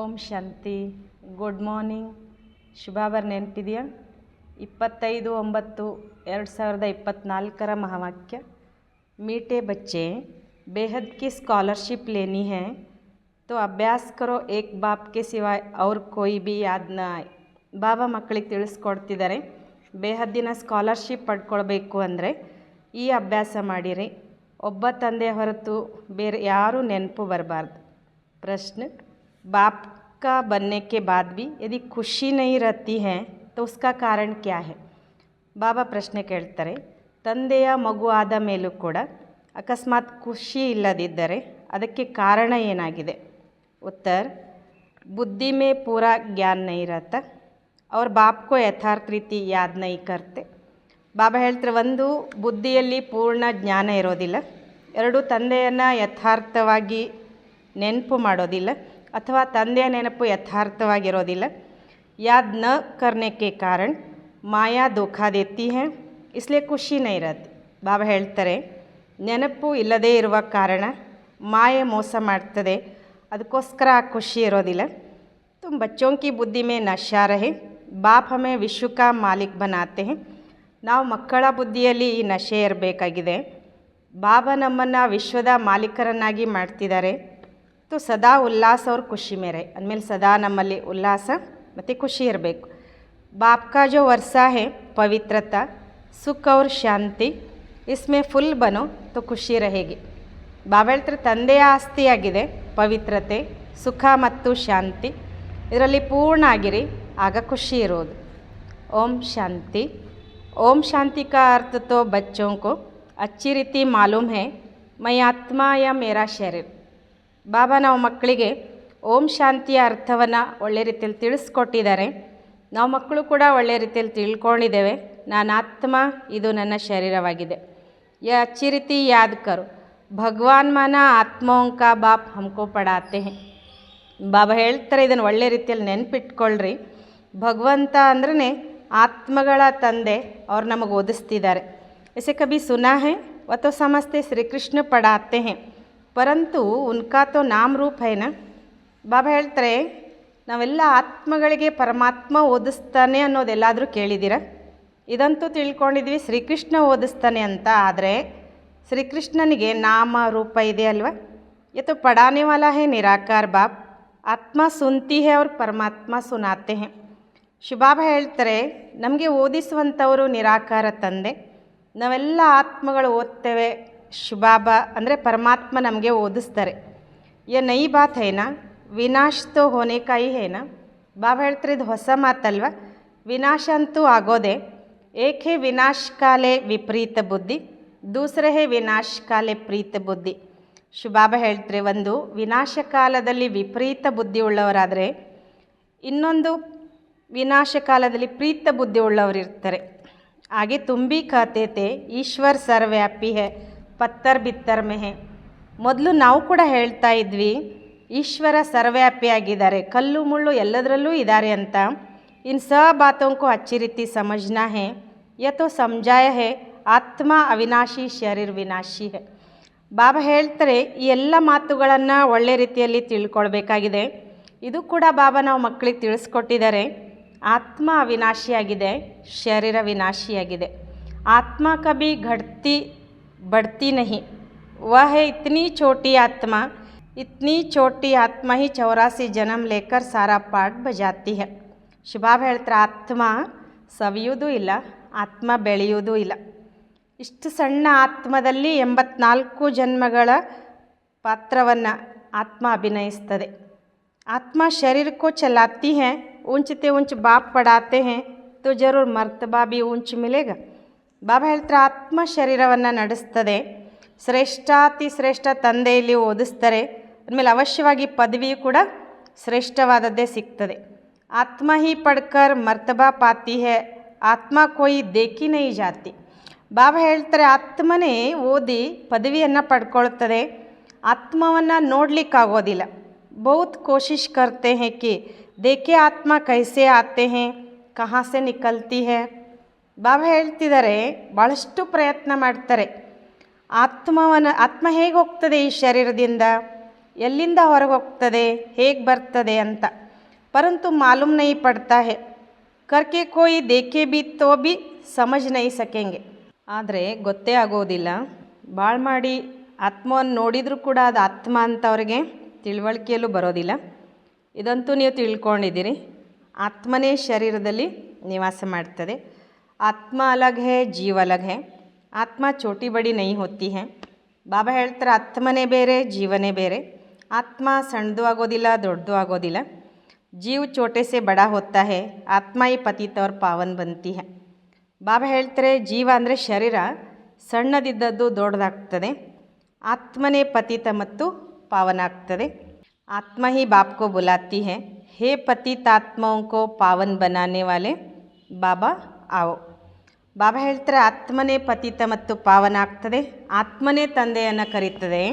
ಓಂ ಶಾಂತಿ. Good morning. ಶುಭಾಬರ್ ನೆನಪಿದೆಯಾ? 25/9/2024 महावाक्य। मीठे बच्चे, बेहद की स्कॉलरशिप लेनी है तो अभ्यास करो, एक बाप के सिवाय और कोई भी याद न आए. ಬಾಬಾ ಮಕ್ಕಳಿಗೆ ತಿಳಿಸ್ಕೊಡ್ತಿದ್ದಾರೆ, ಬೇಹದ್ದಿನ ಸ್ಕಾಲರ್ಶಿಪ್ ಪಡ್ಕೊಳ್ಬೇಕು ಅಂದರೆ ಈ ಅಭ್ಯಾಸ ಮಾಡಿರಿ, ಒಬ್ಬ ತಂದೆ ಹೊರತು ಬೇರೆ ಯಾರೂ ನೆನಪು ಬರಬಾರ್ದು. प्रश्न, बाप का बनने के बाद भी यदि खुशी नहीं रहती है तो उसका कारण क्या है? ಬಾಬಾ ಪ್ರಶ್ನೆ ಕೇಳ್ತಾರೆ, ತಂದೆಯ ಮಗು ಆದ ಮೇಲೂ ಕೂಡ ಅಕಸ್ಮಾತ್ ಖುಷಿ ಇಲ್ಲದಿದ್ದರೆ ಅದಕ್ಕೆ ಕಾರಣ ಏನಾಗಿದೆ? ಉತ್ತರ, बुद्धि में पूरा ज्ञान नहीं रहता और बाप को यथार्थ ರೀತಿ ಯಾದ್ ನೈ ಕರ್ತೆ. ಬಾಬಾ ಹೇಳ್ತಾರೆ, ಒಂದು ಬುದ್ಧಿಯಲ್ಲಿ ಪೂರ್ಣ ಜ್ಞಾನ ಇರೋದಿಲ್ಲ, ಎರಡು ತಂದೆಯನ್ನು ಯಥಾರ್ಥವಾಗಿ ನೆನಪು ಮಾಡೋದಿಲ್ಲ ಅಥವಾ ತಂದೆಯ ನೆನಪು ಯಥಾರ್ಥವಾಗಿರೋದಿಲ್ಲ. ಯಾದ್ ನ ಕರ್ನೆ ಕೆ ಕಾರಣ ಮಾಯಾ ಧೋಖಾ ದೇತಿ ಹೈ, ಇಸ್ಲಿಯೇ ಖುಷಿ ನೈ रहती. ಬಾಬಾ ಹೇಳ್ತಾರೆ, ನೆನಪು ಇಲ್ಲದೇ ಇರುವ ಕಾರಣ ಮಾಯೆ ಮೋಸ ಮಾಡ್ತದೆ, ಅದಕ್ಕೋಸ್ಕರ ಖುಷಿ ಇರೋದಿಲ್ಲ. तुम बच्चों की बुद्धि में नशा रहे, बाप हमें विश्व का मालिक बनाते हैं. ನಾವು ಮಕ್ಕಳ ಬುದ್ಧಿಯಲ್ಲಿ ಈ ನಶೆ ಇರಬೇಕಾಗಿದೆ. ಬಾಬಾ ನಮ್ಮನ್ನು ವಿಶ್ವದ ಮಾಲೀಕರನ್ನಾಗಿ ಮಾಡ್ತಿದ್ದಾರೆ. तो सदा उल्लास और खुशी में रहे, ಅಂದಮೇಲೆ ಸದಾ ನಮ್ಮಲ್ಲಿ ಉಲ್ಲಾಸ ಮತ್ತು ಖುಷಿ ಇರಬೇಕು. बाप का जो वर्षा है पवित्रता, सुख और शांति, इसमें फुल बनो तो खुशी रहेगी. ಬಾಬಾ ಹೇಳ್ತಾರೆ, ತಂದೆಯ ಆಸ್ತಿಯಾಗಿದೆ ಪವಿತ್ರತೆ, ಸುಖ ಮತ್ತು ಶಾಂತಿ, ಇದರಲ್ಲಿ ಪೂರ್ಣ ಆಗಿರಿ, ಆಗ ಖುಷಿ ಇರೋದು. ಓಂ ಶಾಂತಿ. ओम शांति का अर्थ तो बच्चों को अच्छी रीति मालूम है, मैं आत्मा या मेरा शरीर. ಬಾಬಾ ನಾವು ಮಕ್ಕಳಿಗೆ ಓಂ ಶಾಂತಿಯ ಅರ್ಥವನ್ನು ಒಳ್ಳೆ ರೀತಿಯಲ್ಲಿ ತಿಳಿಸ್ಕೊಟ್ಟಿದ್ದಾರೆ. ನಾವು ಮಕ್ಕಳು ಕೂಡ ಒಳ್ಳೆ ರೀತಿಯಲ್ಲಿ ತಿಳ್ಕೊಂಡಿದ್ದೇವೆ, ನಾನು ಆತ್ಮ, ಇದು ನನ್ನ ಶರೀರವಾಗಿದೆ. ಯಾ अच्छी रीति याद करो, ಭಗವಾನ್ ಮಾನ ಆತ್ಮೋಂ ಕಾ ಬಾಪ್ ಹಮ್ಕೋ ಪಡಾತೆ ಹೈ. ಬಾಬಾ ಹೇಳ್ತಾರೆ, ಇದನ್ನು ಒಳ್ಳೆ ರೀತಿಯಲ್ಲಿ ನೆನಪಿಟ್ಕೊಳ್ರಿ, ಭಗವಂತ ಅಂದ್ರೆ ಆತ್ಮಗಳ ತಂದೆ, ಅವ್ರು ನಮಗೆ ಓದಿಸ್ತಿದ್ದಾರೆ. ऐसे कभी सुना है वो तो समझते श्री कृष्ण पढ़ाते हैं परंतु उनका तो नाम रूप है ना. ಬಾಬಾ ಹೇಳ್ತಾರೆ, ನಾವೆಲ್ಲ ಆತ್ಮಗಳಿಗೆ ಪರಮಾತ್ಮ ಓದಿಸ್ತಾನೆ ಅನ್ನೋದೆಲ್ಲಾದರೂ ಕೇಳಿದ್ದೀರ? ಇದಂತೂ ತಿಳ್ಕೊಂಡಿದ್ವಿ ಶ್ರೀಕೃಷ್ಣ ಓದಿಸ್ತಾನೆ ಅಂತ, ಆದರೆ ಶ್ರೀಕೃಷ್ಣನಿಗೆ ನಾಮ ರೂಪ ಇದೆ ಅಲ್ವಾ? ये तो पढ़ाने वाला है निराकार बाप, आत्मा सुनती है और परमात्मा सुनाते हैं. ಶಿವಬಾಬಾ ಹೇಳ್ತಾರೆ, ನಮಗೆ ಓದಿಸುವಂಥವರು ನಿರಾಕಾರ ತಂದೆ, ನಾವೆಲ್ಲ ಆತ್ಮಗಳು ಓದ್ತೇವೆ. ಶಿವಬಾಬಾ ಅಂದರೆ ಪರಮಾತ್ಮ ನಮಗೆ ಓದಿಸ್ತಾರೆ. ಯ ನೈ ಬಾತ್ ಹೇನಾ, ವಿನಾಶ ತೋ ಹೋನೆ ಕಾಯಿ ಹೇನಾ. ಬಾಬಾ ಹೇಳ್ತಾರೆ, ಇದು ಹೊಸ ಮಾತಲ್ವ, ವಿನಾಶ ಅಂತೂ ಆಗೋದೆ. ಏಕ್ ಹೇ ವಿನಾಶ ಕಾಲೇ ವಿಪರೀತ ಬುದ್ಧಿ, ದೂಸರೆ ಹೇ ವಿನಾಶ ಕಾಲೇ ಪ್ರೀತ ಬುದ್ಧಿ. ಶಿವಬಾಬಾ ಹೇಳ್ತಾರೆ, ಒಂದು ವಿನಾಶ ಕಾಲದಲ್ಲಿ ವಿಪರೀತ ಬುದ್ಧಿ ಉಳ್ಳವರಾದರೆ ಇನ್ನೊಂದು ವಿನಾಶ ಕಾಲದಲ್ಲಿ ಪ್ರೀತ ಬುದ್ಧಿ ಉಳ್ಳವರು ಇರ್ತಾರೆ. ಹಾಗೆ ತುಂಬಿ ಕಹತೆ ಈಶ್ವರ್ ಸರ್ವ್ಯಾಪಿ ಹೇ ಪತ್ತರ್ ಬಿತ್ತರ್ ಮೇ ಹೇ. ಮೊದಲು ನಾವು ಕೂಡ ಹೇಳ್ತಾ ಇದ್ವಿ, ಈಶ್ವರ ಸರ್ವ್ಯಾಪಿಯಾಗಿದ್ದಾರೆ, ಕಲ್ಲು ಮುಳ್ಳು ಎಲ್ಲದರಲ್ಲೂ ಇದ್ದಾರೆ ಅಂತ. ಇನ್ ಸ ಬಾತೋಂಕು ಅಚ್ಚಿ ರೀತಿ ಸಮಜ್ನಾ ಹೇ, ಯತೋ ಸಮಜಾಯ ಹೇ ಆತ್ಮ ಅವಿನಾಶಿ ಶರೀರ್ ವಿನಾಶಿ ಹೇ. ಬಾಬಾ ಹೇಳ್ತಾರೆ, ಈ ಎಲ್ಲ ಮಾತುಗಳನ್ನು ಒಳ್ಳೆ ರೀತಿಯಲ್ಲಿ ತಿಳ್ಕೊಳ್ಬೇಕಾಗಿದೆ. ಇದು ಕೂಡ ಬಾಬಾ ನಾವು ಮಕ್ಕಳಿಗೆ ತಿಳಿಸ್ಕೊಟ್ಟಿದ್ದಾರೆ. ಆತ್ಮ ಅವಿನಾಶಿಯಾಗಿದೆ, ಶರೀರ ವಿನಾಶಿಯಾಗಿದೆ. ಆತ್ಮ ಕಭಿ ಘಟ್ತಿ ಬಡ್ತಿ ನಹಿ, ವಹ ಹೈ ಇತ್ನಿ ಛೋಟಿ ಆತ್ಮ, ಇತ್ನಿ ಛೋಟಿ ಆತ್ಮ ಹಿ 84 ಜನ್ಮ ಲೇಕರ್ ಸಾರಾ ಪಾಠ ಬಜಾತಿ ಹೈ. ಶಿವಬಾಬಾ ಹೇಳ್ತಾರೆ, ಆತ್ಮ ಸವಿಯುವುದೂ ಇಲ್ಲ, ಆತ್ಮ ಬೆಳೆಯುವುದೂ ಇಲ್ಲ. ಇಷ್ಟು ಸಣ್ಣ ಆತ್ಮದಲ್ಲಿ 84 ಜನ್ಮಗಳ ಪಾತ್ರವನ್ನು ಆತ್ಮ ಅಭಿನಯಿಸ್ತದೆ. आत्मा शरीर को चलाती है, ऊंच ते ऊंच बाप पढ़ाते हैं तो जरूर मर्तबा भी ऊंच मिलेगा. ಬಾಬಾ ಹೇಳ್ತಾರೆ, ಆತ್ಮ ಶರೀರವನ್ನು ನಡೆಸ್ತದೆ, ಶ್ರೇಷ್ಠಾತಿ ಶ್ರೇಷ್ಠ ತಂದೆಯಲ್ಲಿ ಓದಿಸ್ತಾರೆ, ಆದಮೇಲೆ ಅವಶ್ಯವಾಗಿ ಪದವಿಯು ಕೂಡ ಶ್ರೇಷ್ಠವಾದದ್ದೇ ಸಿಗ್ತದೆ. ಆತ್ಮ ಹಿ ಪಡ್ಕರ್ ಮರ್ತಬಾ ಪಾತಿ ಹೇ, ಆತ್ಮ ಕೋಯಿ ದೇಖಿ ನೈ ಜಾತಿ. ಬಾಬಾ ಹೇಳ್ತಾರೆ, ಆತ್ಮನೇ ಓದಿ ಪದವಿಯನ್ನು ಪಡ್ಕೊಳ್ತದೆ, ಆತ್ಮವನ್ನು ನೋಡಲಿಕ್ಕಾಗೋದಿಲ್ಲ. बहुत कोशिश करते हैं कि देखे आत्मा कैसे आते हैं कहाँ से निकलती है. ಬಾಬಾ ಹೇಳ್ತಿದ್ದಾರೆ, ಭಾಳಷ್ಟು ಪ್ರಯತ್ನ ಮಾಡ್ತಾರೆ, ಆತ್ಮ ಹೇಗೆ ಹೋಗ್ತದೆ ಈ ಶರೀರದಿಂದ, ಎಲ್ಲಿಂದ ಹೊರಗೆ ಹೋಗ್ತದೆ, ಹೇಗೆ ಬರ್ತದೆ ಅಂತ. ಪರಂತು ಮಾಲೂಮ್ ನಹೀ ಪಡ್ತಾ ಹೇ, ಕರ್ಕೆ ಕೋಯಿ ದೇಖೆ ಬಿ ತೋ ಬಿ ಸಮಜ್ ನಹೀ ಸಕೆಂಗೆ. ಆದರೆ ಗೊತ್ತೇ ಆಗೋದಿಲ್ಲ. ಭಾಳ ಮಾಡಿ ಆತ್ಮವನ್ನು ನೋಡಿದರೂ ಕೂಡ ಅದು ಆತ್ಮ ಅಂತ ಅವ್ರಿಗೆ ತಿಳುವಳಿಕೆಯಲ್ಲೂ ಬರೋದಿಲ್ಲ. ಇದಂತೂ ನೀವು ತಿಳ್ಕೊಂಡಿದ್ದೀರಿ. ಆತ್ಮನೇ ಶರೀರದಲ್ಲಿ ನಿವಾಸ ಮಾಡ್ತದೆ. ಆತ್ಮ ಅಲಗ್ ಹೇ, ಜೀವ ಅಲಗ್ ಹೇ. ಆತ್ಮ ಚೋಟಿ ಬಡಿ ನಹೀ ಹೋತಿ ಹೇ. ಬಾಬಾ ಹೇಳ್ತಾರೆ ಆತ್ಮನೇ ಬೇರೆ, ಜೀವನೇ ಬೇರೆ. ಆತ್ಮ ಸಣ್ಣದು ಆಗೋದಿಲ್ಲ, ದೊಡ್ಡದು ಆಗೋದಿಲ್ಲ. ಜೀವ ಚೋಟೆ ಸೆ ಬಡ ಹೋತಾ ಹೇ, ಆತ್ಮ ಈ ಪತಿತ ಅವ್ರ ಪಾವನ್ ಬಂತಿ ಹೇ. ಬಾಬಾ ಹೇಳ್ತಾರೆ ಜೀವ ಅಂದರೆ ಶರೀರ ಸಣ್ಣದಿದ್ದದ್ದು ದೊಡ್ಡದಾಗ್ತದೆ. ಆತ್ಮನೇ ಪತಿತ ಮತ್ತು ಪಾವನ ಆಗ್ತದೆ. ಆತ್ಮ ಹಿ ಬಾಪ್ ಕೋ ಬುಲಾತಿ ಹೇ, ಹೇ ಪತಿತಾತ್ಮೋಂ ಕೋ ಪಾವನ್ ಬನಾನೆ ವಾಲೆ ಬಾಬಾ ಆವೋ. ಬಾಬಾ ಹೇಳ್ತಾರೆ ಆತ್ಮನೇ ಪತಿತ ಮತ್ತು ಪಾವನ ಆಗ್ತದೆ. ಆತ್ಮನೇ ತಂದೆಯನ್ನು ಕರೀತದೆ,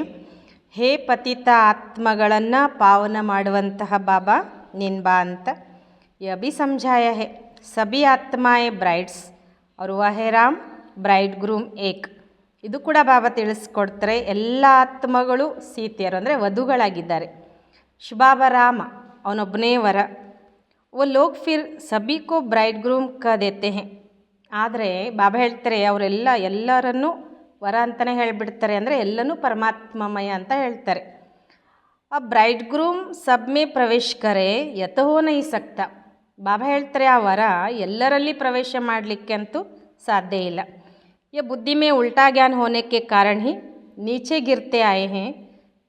ಹೇ ಪತಿತ ಆತ್ಮಗಳನ್ನು ಪಾವನ ಮಾಡುವಂತಹ ಬಾಬಾ ನೀನು ಬಾ ಅಂತ. ಯಹ ಭಿ ಸಮझाಯ ಹೇ, ಸಭಿ ಆತ್ಮಾಯೇ ಬ್ರೈಡ್ಸ್ और वह है राम ಬ್ರೈಡ್ ಗ್ರೂಮ್ ಏಕ್. ಇದು ಕೂಡ ಬಾಬಾ ತಿಳಿಸ್ಕೊಡ್ತಾರೆ. ಎಲ್ಲ ಆತ್ಮಗಳು ಸೀತೆಯರು ಅಂದರೆ ವಧುಗಳಾಗಿದ್ದಾರೆ. ಶುಭಾಬ ರಾಮ ಅವನೊಬ್ಬನೇ ವರ. वो लोग फिर सभी को ब्राइड ग्रूम कह देते हैं. ಆದರೆ ಬಾಬಾ ಹೇಳ್ತಾರೆ ಎಲ್ಲರನ್ನೂ ವರ ಅಂತಲೇ ಹೇಳಿಬಿಡ್ತಾರೆ. ಅಂದರೆ ಎಲ್ಲನೂ ಪರಮಾತ್ಮಮಯ ಅಂತ ಹೇಳ್ತಾರೆ. ಆ ಬ್ರೈಡ್ ಗ್ರೂಮ್ ಸಬ್ ಮೇ ಪ್ರವೇಶ ಕರೆ ಯತ ಹೋ ನಹೀ ಸಕ್ತಾ. ಬಾಬಾ ಹೇಳ್ತಾರೆ ಆ ವರ ಎಲ್ಲರಲ್ಲಿ ಪ್ರವೇಶ ಮಾಡಲಿಕ್ಕೆ ಅಂತೂ ಸಾಧ್ಯ ಇಲ್ಲ. ये बुद्धि में उल्टा ज्ञान होने के कारण ही नीचे गिरते आए हैं,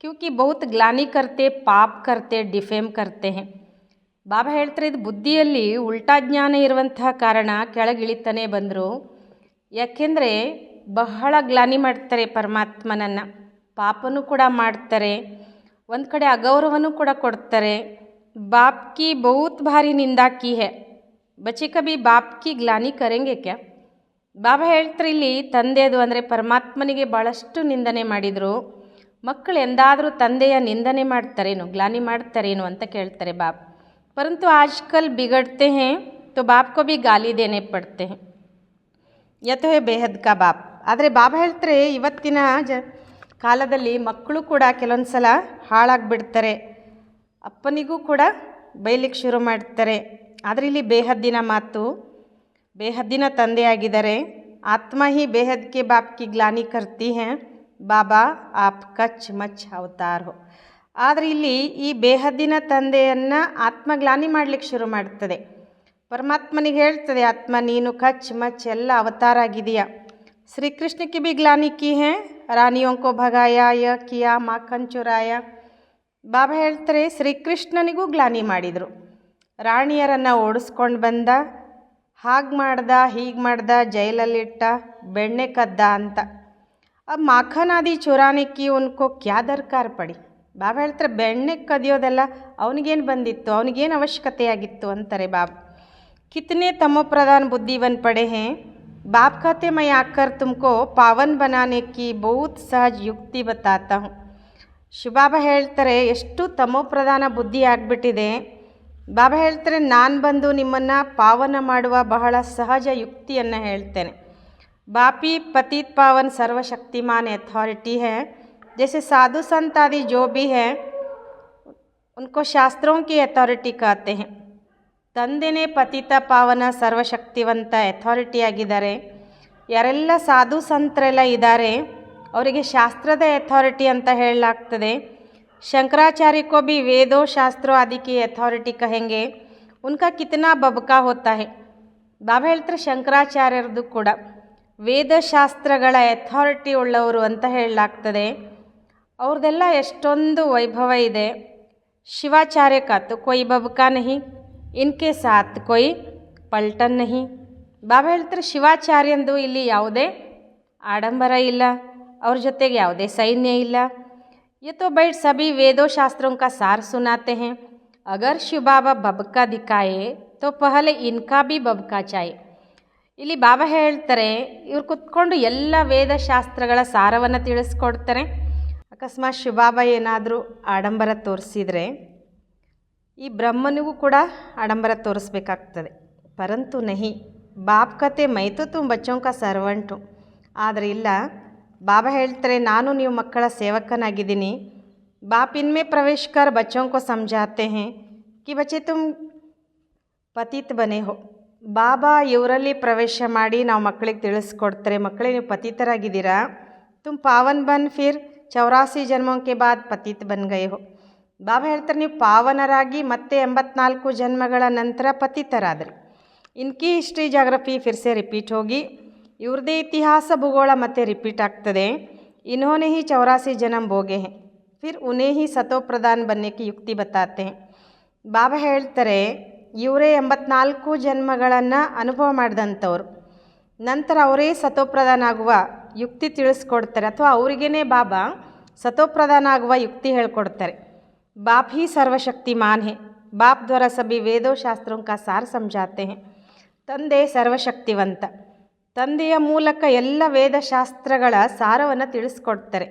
क्योंकि बहुत ग्लानि करते, पाप करते, डिफेम करते हैं. ಬಾಬಾ ಹೇಳ್ತಾರೆ ಇದು ಬುದ್ಧಿಯಲ್ಲಿ ಉಲ್ಟಾ ಜ್ಞಾನ ಇರುವಂತಹ ಕಾರಣ ಕೆಳಗಿಳಿತಾನೆ ಬಂದರು. ಯಾಕೆಂದರೆ ಬಹಳ ಗ್ಲಾನಿ ಮಾಡ್ತಾರೆ ಪರಮಾತ್ಮನನ್ನು, ಪಾಪನೂ ಕೂಡ ಮಾಡ್ತಾರೆ, ಒಂದು ಕಡೆ ಅಗೌರವನೂ ಕೂಡ ಕೊಡ್ತಾರೆ. ಬಾಪ್ ಕಿ ಬಹುತ್ ಭಾರಿ ನಿಂದಾ ಕಿ ಹೇ, ಬಚ್ಚೆ ಕಭಿ ಬಾಪ್ ಕಿ ಗ್ಲಾನಿ ಕರೆಂಗೆ ಕ್ಯಾ. ಬಾಬಾ ಹೇಳ್ತಾರೆ ಇಲ್ಲಿ ತಂದೆದು ಅಂದರೆ ಪರಮಾತ್ಮನಿಗೆ ಭಾಳಷ್ಟು ನಿಂದನೆ ಮಾಡಿದರು. ಮಕ್ಕಳು ಎಂದಾದರೂ ತಂದೆಯ ನಿಂದನೆ ಮಾಡ್ತಾರೇನು, ಗ್ಲಾನಿ ಮಾಡ್ತಾರೇನು ಅಂತ ಕೇಳ್ತಾರೆ ಬಾಬಾ. परंतु आजकल बिगड़ते हैं तो बाप को भी गाली देने पड़ते हैं. यह तो है बेहद का बाप. ಆದರೆ ಬಾಬಾ ಹೇಳ್ತಾರೆ ಇವತ್ತಿನ ಕಾಲದಲ್ಲಿ ಮಕ್ಕಳು ಕೂಡ ಕೆಲವೊಂದು ಸಲ ಹಾಳಾಗಿಬಿಡ್ತಾರೆ, ಅಪ್ಪನಿಗೂ ಕೂಡ ಬೈಲಿಕ್ಕೆ ಶುರು ಮಾಡ್ತಾರೆ. ಆದರೆ ಇಲ್ಲಿ ಬೇಹದ್ದಿನ ಮಾತು, ಬೇಹದ್ದಿನ ತಂದೆಯಾಗಿದ್ದಾರೆ. ಆತ್ಮ ಹಿ ಬೇಹದ್ ಕೆ ಬಾಪ್ ಕಿ ಗ್ಲಾನಿ ಕರ್ತಿ ಹೇ, ಬಾಬಾ ಆಪ್ ಕಚ್ ಮಚ್ ಅವತಾರ್ ಹೋ. ಆದರೆ ಇಲ್ಲಿ ಈ ಬೇಹದ್ದಿನ ತಂದೆಯನ್ನು ಆತ್ಮ ಗ್ಲಾನಿ ಮಾಡಲಿಕ್ಕೆ ಶುರು ಮಾಡ್ತದೆ. ಪರಮಾತ್ಮನಿಗೆ ಹೇಳ್ತದೆ ಆತ್ಮ ನೀನು ಕಚ್ ಮಚ್ ಎಲ್ಲ ಅವತಾರ ಆಗಿದೆಯಾ. ಶ್ರೀಕೃಷ್ಣಕ್ಕೆ ಭಿ ಗ್ಲಾನಿ ಕಿ ಹೇ, ರಾಣಿಯೋಂ ಕೋ ಭಗಾಯ ಯ ಕಿಯಾ ಮಾಖನ್ ಚುರಾಯ. ಬಾಬಾ ಹೇಳ್ತಾರೆ ಶ್ರೀಕೃಷ್ಣನಿಗೂ ಗ್ಲಾನಿ ಮಾಡಿದರು. ರಾಣಿಯರನ್ನು ಓಡಿಸ್ಕೊಂಡು ಬಂದ, ಹಾಗೆ ಮಾಡ್ದ, ಹೀಗೆ ಮಾಡ್ದ, ಜೈಲಲ್ಲಿಟ್ಟ, ಬೆಣ್ಣೆ ಕದ್ದ ಅಂತ. अब माखन आदि चुराने की उनको क्या दरकार पड़ी. ಬಾಬಾ ಹೇಳ್ತಾರೆ ಬೆಣ್ಣೆ ಕದಿಯೋದೆಲ್ಲ ಅವನಿಗೇನು ಬಂದಿತ್ತು, ಅವನಿಗೇನು ಅವಶ್ಯಕತೆಯಾಗಿತ್ತು ಅಂತಾರೆ ಬಾಬಾ. ಕಿತನೆ ತಮೋಪ್ರಧಾನ್ ಬುದ್ಧಿವನ್ ಪಡೆ ಹೇ. बाप कहते मैं आकर तुमको पावन बनाने की बहुत सहज युक्ति बताता हूँ. ಶಿವಬಾಬಾ ಹೇಳ್ತಾರೆ ಎಷ್ಟು ತಮೋಪ್ರಧಾನ ಬುದ್ಧಿ ಆಗಿಬಿಟ್ಟಿದೆ. ಬಾಬಾ ಹೇಳ್ತಾರೆ ನಾನು ಬಂದು ನಿಮ್ಮನ್ನು ಪಾವನ ಮಾಡುವ ಬಹಳ ಸಹಜ ಯುಕ್ತಿಯನ್ನು ಹೇಳ್ತೇನೆ. बापी पतित पावन सर्वशक्तिमान अथॉरिटी है. जैसे साधु संत आदि जो भी है उनको शास्त्रों की अथॉरिटी कहते हैं. ತಂದೆನೇ ಪತಿತ ಪಾವನ ಸರ್ವಶಕ್ತಿವಂತ ಅಥಾರಿಟಿ ಆಗಿದ್ದಾರೆ. ಯಾರೆಲ್ಲ ಸಾಧು ಸಂತರೆಲ್ಲ ಇದ್ದಾರೆ ಅವರಿಗೆ ಶಾಸ್ತ್ರದ ಅಥಾರಿಟಿ ಅಂತ ಹೇಳಲಾಗ್ತದೆ. शंकराचार्य को भी वेदों शास्त्रों आदि की अथॉरिटी कहेंगे. उनका कितना बबका होता है. ಬಾಬಾ ಹೇಳ್ತಾರೆ ಶಂಕರಾಚಾರ್ಯರದು ಕೂಡ ವೇದಶಾಸ್ತ್ರಗಳ ಅಥಾರಿಟಿ ಉಳ್ಳವರು ಅಂತ ಹೇಳಲಾಗ್ತದೆ. ಅವ್ರದ್ದೆಲ್ಲ ಎಷ್ಟೊಂದು ವೈಭವ ಇದೆ. ಶಿವಾಚಾರ್ಯ ಕಾತು ಕೊಯ್ ಬಬಕಾ ನಹಿ, ಇನ್ಕೆ ಸಾತ್ ಕೊಯ್ ಪಲ್ಟನ್ ನಹಿ. ಬಾಬಾ ಹೇಳ್ತಾರೆ ಶಿವಾಚಾರ್ಯಂದು ಇಲ್ಲಿ ಯಾವುದೇ ಆಡಂಬರ ಇಲ್ಲ, ಅವ್ರ ಜೊತೆಗೆ ಯಾವುದೇ ಸೈನ್ಯ ಇಲ್ಲ. ये तो बैठ सभी वेदों शास्त्रों का सार सुनाते हैं. अगर शिव बाबा बबका दिखाए तो पहले इनका भी बबका चाहिए. ಇಲ್ಲಿ ಬಾಬಾ ಹೇಳ್ತಾರೆ ಇವ್ರು ಕುತ್ಕೊಂಡು ಎಲ್ಲ ವೇದಶಾಸ್ತ್ರಗಳ ಸಾರವನ್ನು ತಿಳಿಸ್ಕೊಡ್ತಾರೆ. ಅಕಸ್ಮಾತ್ ಶಿವಬಾಬಾ ಏನಾದರೂ ಆಡಂಬರ ತೋರಿಸಿದರೆ ಈ ಬ್ರಹ್ಮನಿಗೂ ಕೂಡ ಆಡಂಬರ ತೋರಿಸ್ಬೇಕಾಗ್ತದೆ. ಪರಂತು ನಹಿ, ಬಾಪ್ ಕತೆ ಮೈತು ತುಮ್ ಬಚ್ಚೋಂ ಕಾ ಸರ್ವಂಟು. ಆದರೆ ಇಲ್ಲ, ಬಾಬಾ ಹೇಳ್ತಾರೆ ನಾನು ನೀವು ಮಕ್ಕಳ ಸೇವಕನಾಗಿದ್ದೀನಿ, बाप इनमें प्रवेश कर बच्चों को समझाते हैं कि बच्चे तुम ಪತಿತ್ ಬನೆ ಹೋ. ಬಾಬಾ ಇವರಲ್ಲಿ ಪ್ರವೇಶ ಮಾಡಿ ನಾವು ಮಕ್ಕಳಿಗೆ ತಿಳಿಸ್ಕೊಡ್ತಾರೆ, ಮಕ್ಕಳೇ ನೀವು ಪತಿತರಾಗಿದ್ದೀರಾ, ತುಮ್ ಪಾವನ್ ಬನ್ ಫಿರ್ 84 ಜನ್ಮೋं के बाद ಪತಿತ್ ಬನ್ ಗಯೆ ಹೋ. ಬಾಬಾ ಹೇಳ್ತಾರೆ ನೀವು ಪಾವನರಾಗಿ ಮತ್ತೆ 84 ಜನ್ಮಗಳ ನಂತರ ಪತಿತರಾದ್ರಿ. ಇನ್ಕಿ ಹಿಸ್ಟ್ರಿ ಜಾಗ್ರಫಿ ಫಿರ್ಸೆ ರಿಪೀಟ್ ಹೋಗಿ, ಇವ್ರದೇ ಇತಿಹಾಸ ಭೂಗೋಳ ಮತ್ತೆ ರಿಪೀಟ್ ಆಗ್ತದೆ. ಇನ್ಹೋನೆ ಹಿ 84 ಜನ್ಮ ಭೋಗೆ ಹೇ, ಫಿರ್ ಉನ್ಹೇ ಹಿ ಸತೋ ಪ್ರಧಾನ್ ಬನ್ನೆ ಕಿ ಯುಕ್ತಿ ಬತಾತೆ ಹೇ. ಬಾಬಾ ಹೇಳ್ತಾರೆ ಇವರೇ 84 ಜನ್ಮಗಳನ್ನು ಅನುಭವ ಮಾಡಿದಂಥವ್ರು, ನಂತರ ಅವರೇ ಸತೋಪ್ರಧಾನ ಆಗುವ ಯುಕ್ತಿ ತಿಳಿಸ್ಕೊಡ್ತಾರೆ, ಅಥವಾ ಅವರಿಗೇ ಬಾಬಾ ಸತೋಪ್ರಧಾನ ಆಗುವ ಯುಕ್ತಿ ಹೇಳ್ಕೊಡ್ತಾರೆ. ಬಾಪ್ ಹಿ ಸರ್ವಶಕ್ತಿಮಾನ್ ಹೇ, ಬಾಪ್ ದ್ವಾರ ಸಭಿ ವೇದೋ ಶಾಸ್ತ್ರೋं का ಸಾರ ಸಮझाते हैं. ತಂದೆ ಸರ್ವಶಕ್ತಿವಂತ, ತಂದೆಯ ಮೂಲಕ ಎಲ್ಲ ವೇದಶಾಸ್ತ್ರಗಳ ಸಾರವನ್ನು ತಿಳಿಸ್ಕೊಡ್ತಾರೆ.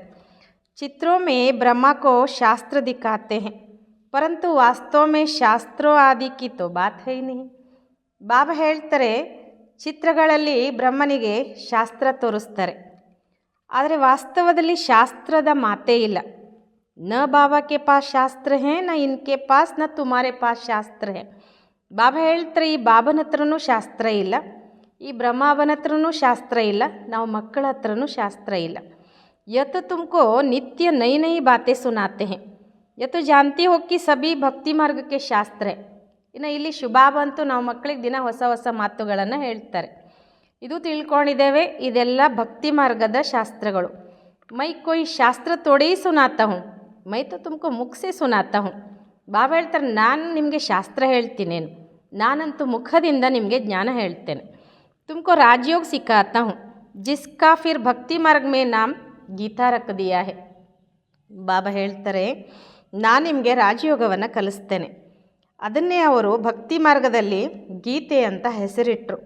ಚಿತ್ರೋं में ब्रह्मा को शास्त्र दिखाते हैं, परंतु वास्तव में ಶಾಸ್ತ್ರೋ ಆದಿ ಕಿ ತೋ ಬಾತ್ ಹೈ नहीं. ಬಾಬಾ ಹೇಳ್ತಾರೆ ಚಿತ್ರಗಳಲ್ಲಿ ಬ್ರಹ್ಮನಿಗೆ ಶಾಸ್ತ್ರ ತೋರಿಸ್ತಾರೆ, ಆದರೆ ವಾಸ್ತವದಲ್ಲಿ ಶಾಸ್ತ್ರದ ಮಾತೇ ಇಲ್ಲ. ನ ಬಾಬಾ ಕೆ ಪಾಸ್ ಶಾಸ್ತ್ರ ಹೇ, ನ ಇನ್ಕೆ ಪಾಸ್, ನ ತುಮಾರೆ ಪಾಸ್ ಶಾಸ್ತ್ರ ಹೇ. ಬಾಬಾ ಹೇಳ್ತಾರೆ ಈ ಬಾಬನ ಹತ್ರನೂ ಶಾಸ್ತ್ರ ಇಲ್ಲ, ಈ ಬ್ರಹ್ಮಾವನ ಹತ್ರನೂ ಶಾಸ್ತ್ರ ಇಲ್ಲ, ನಾವು ಮಕ್ಕಳ ಹತ್ರನೂ ಶಾಸ್ತ್ರ ಇಲ್ಲ. ಯತ್ ತುಮಕೋ ನಿತ್ಯ ನೈ ನೈ ಬಾತೆ ಸುನಾತೆ ಹೇ, ಯತ್ತು ಜಾನ್ತಿ ಹೋಗಿ ಸಭಿ ಭಕ್ತಿ ಮಾರ್ಗಕ್ಕೆ ಶಾಸ್ತ್ರ. ಇನ್ನು ಇಲ್ಲಿ ಶುಭಾಬ ಅಂತೂ ನಾವು ಮಕ್ಕಳಿಗೆ ದಿನ ಹೊಸ ಹೊಸ ಮಾತುಗಳನ್ನು ಹೇಳ್ತಾರೆ. ಇದು ತಿಳ್ಕೊಂಡಿದ್ದೇವೆ, ಇದೆಲ್ಲ ಭಕ್ತಿ ಮಾರ್ಗದ ಶಾಸ್ತ್ರಗಳು. ಮೈ ಕೊಯ್ ಶಾಸ್ತ್ರ ತೋಡೇ ಸುನಾತಾ ಹೂँ, ಮೈ ತೋ ತುಮಕೋ ಮುಖಸೆ ಸುನಾತಾ ಹೂँ. ಬಾಬಾ ಹೇಳ್ತಾರೆ ನಾನು ನಿಮಗೆ ಶಾಸ್ತ್ರ ಹೇಳ್ತೀನೇನು, ನಾನಂತೂ ಮುಖದಿಂದ ನಿಮಗೆ ಜ್ಞಾನ ಹೇಳ್ತೇನೆ. ತುಮಕೋ ರಾಜಯೋಗ ಸಿಕ್ಕಾತಾ ಹೂँ, ಜಿಸ್ಕಾ ಫಿರ್ ಭಕ್ತಿ ಮಾರ್ಗ ಮೇ ನಾಮ್ ಗೀತಾ ರಖ್ ದಿಯಾ ಹೇ. ಬಾಬಾ ಹೇಳ್ತಾರೆ ನಾನು ನಿಮಗೆ ರಾಜಯೋಗವನ್ನು ಕಲಿಸ್ತೇನೆ, ಅದನ್ನೇ ಅವರು ಭಕ್ತಿ ಮಾರ್ಗದಲ್ಲಿ ಗೀತೆ ಅಂತ ಹೆಸರಿಟ್ಟರು.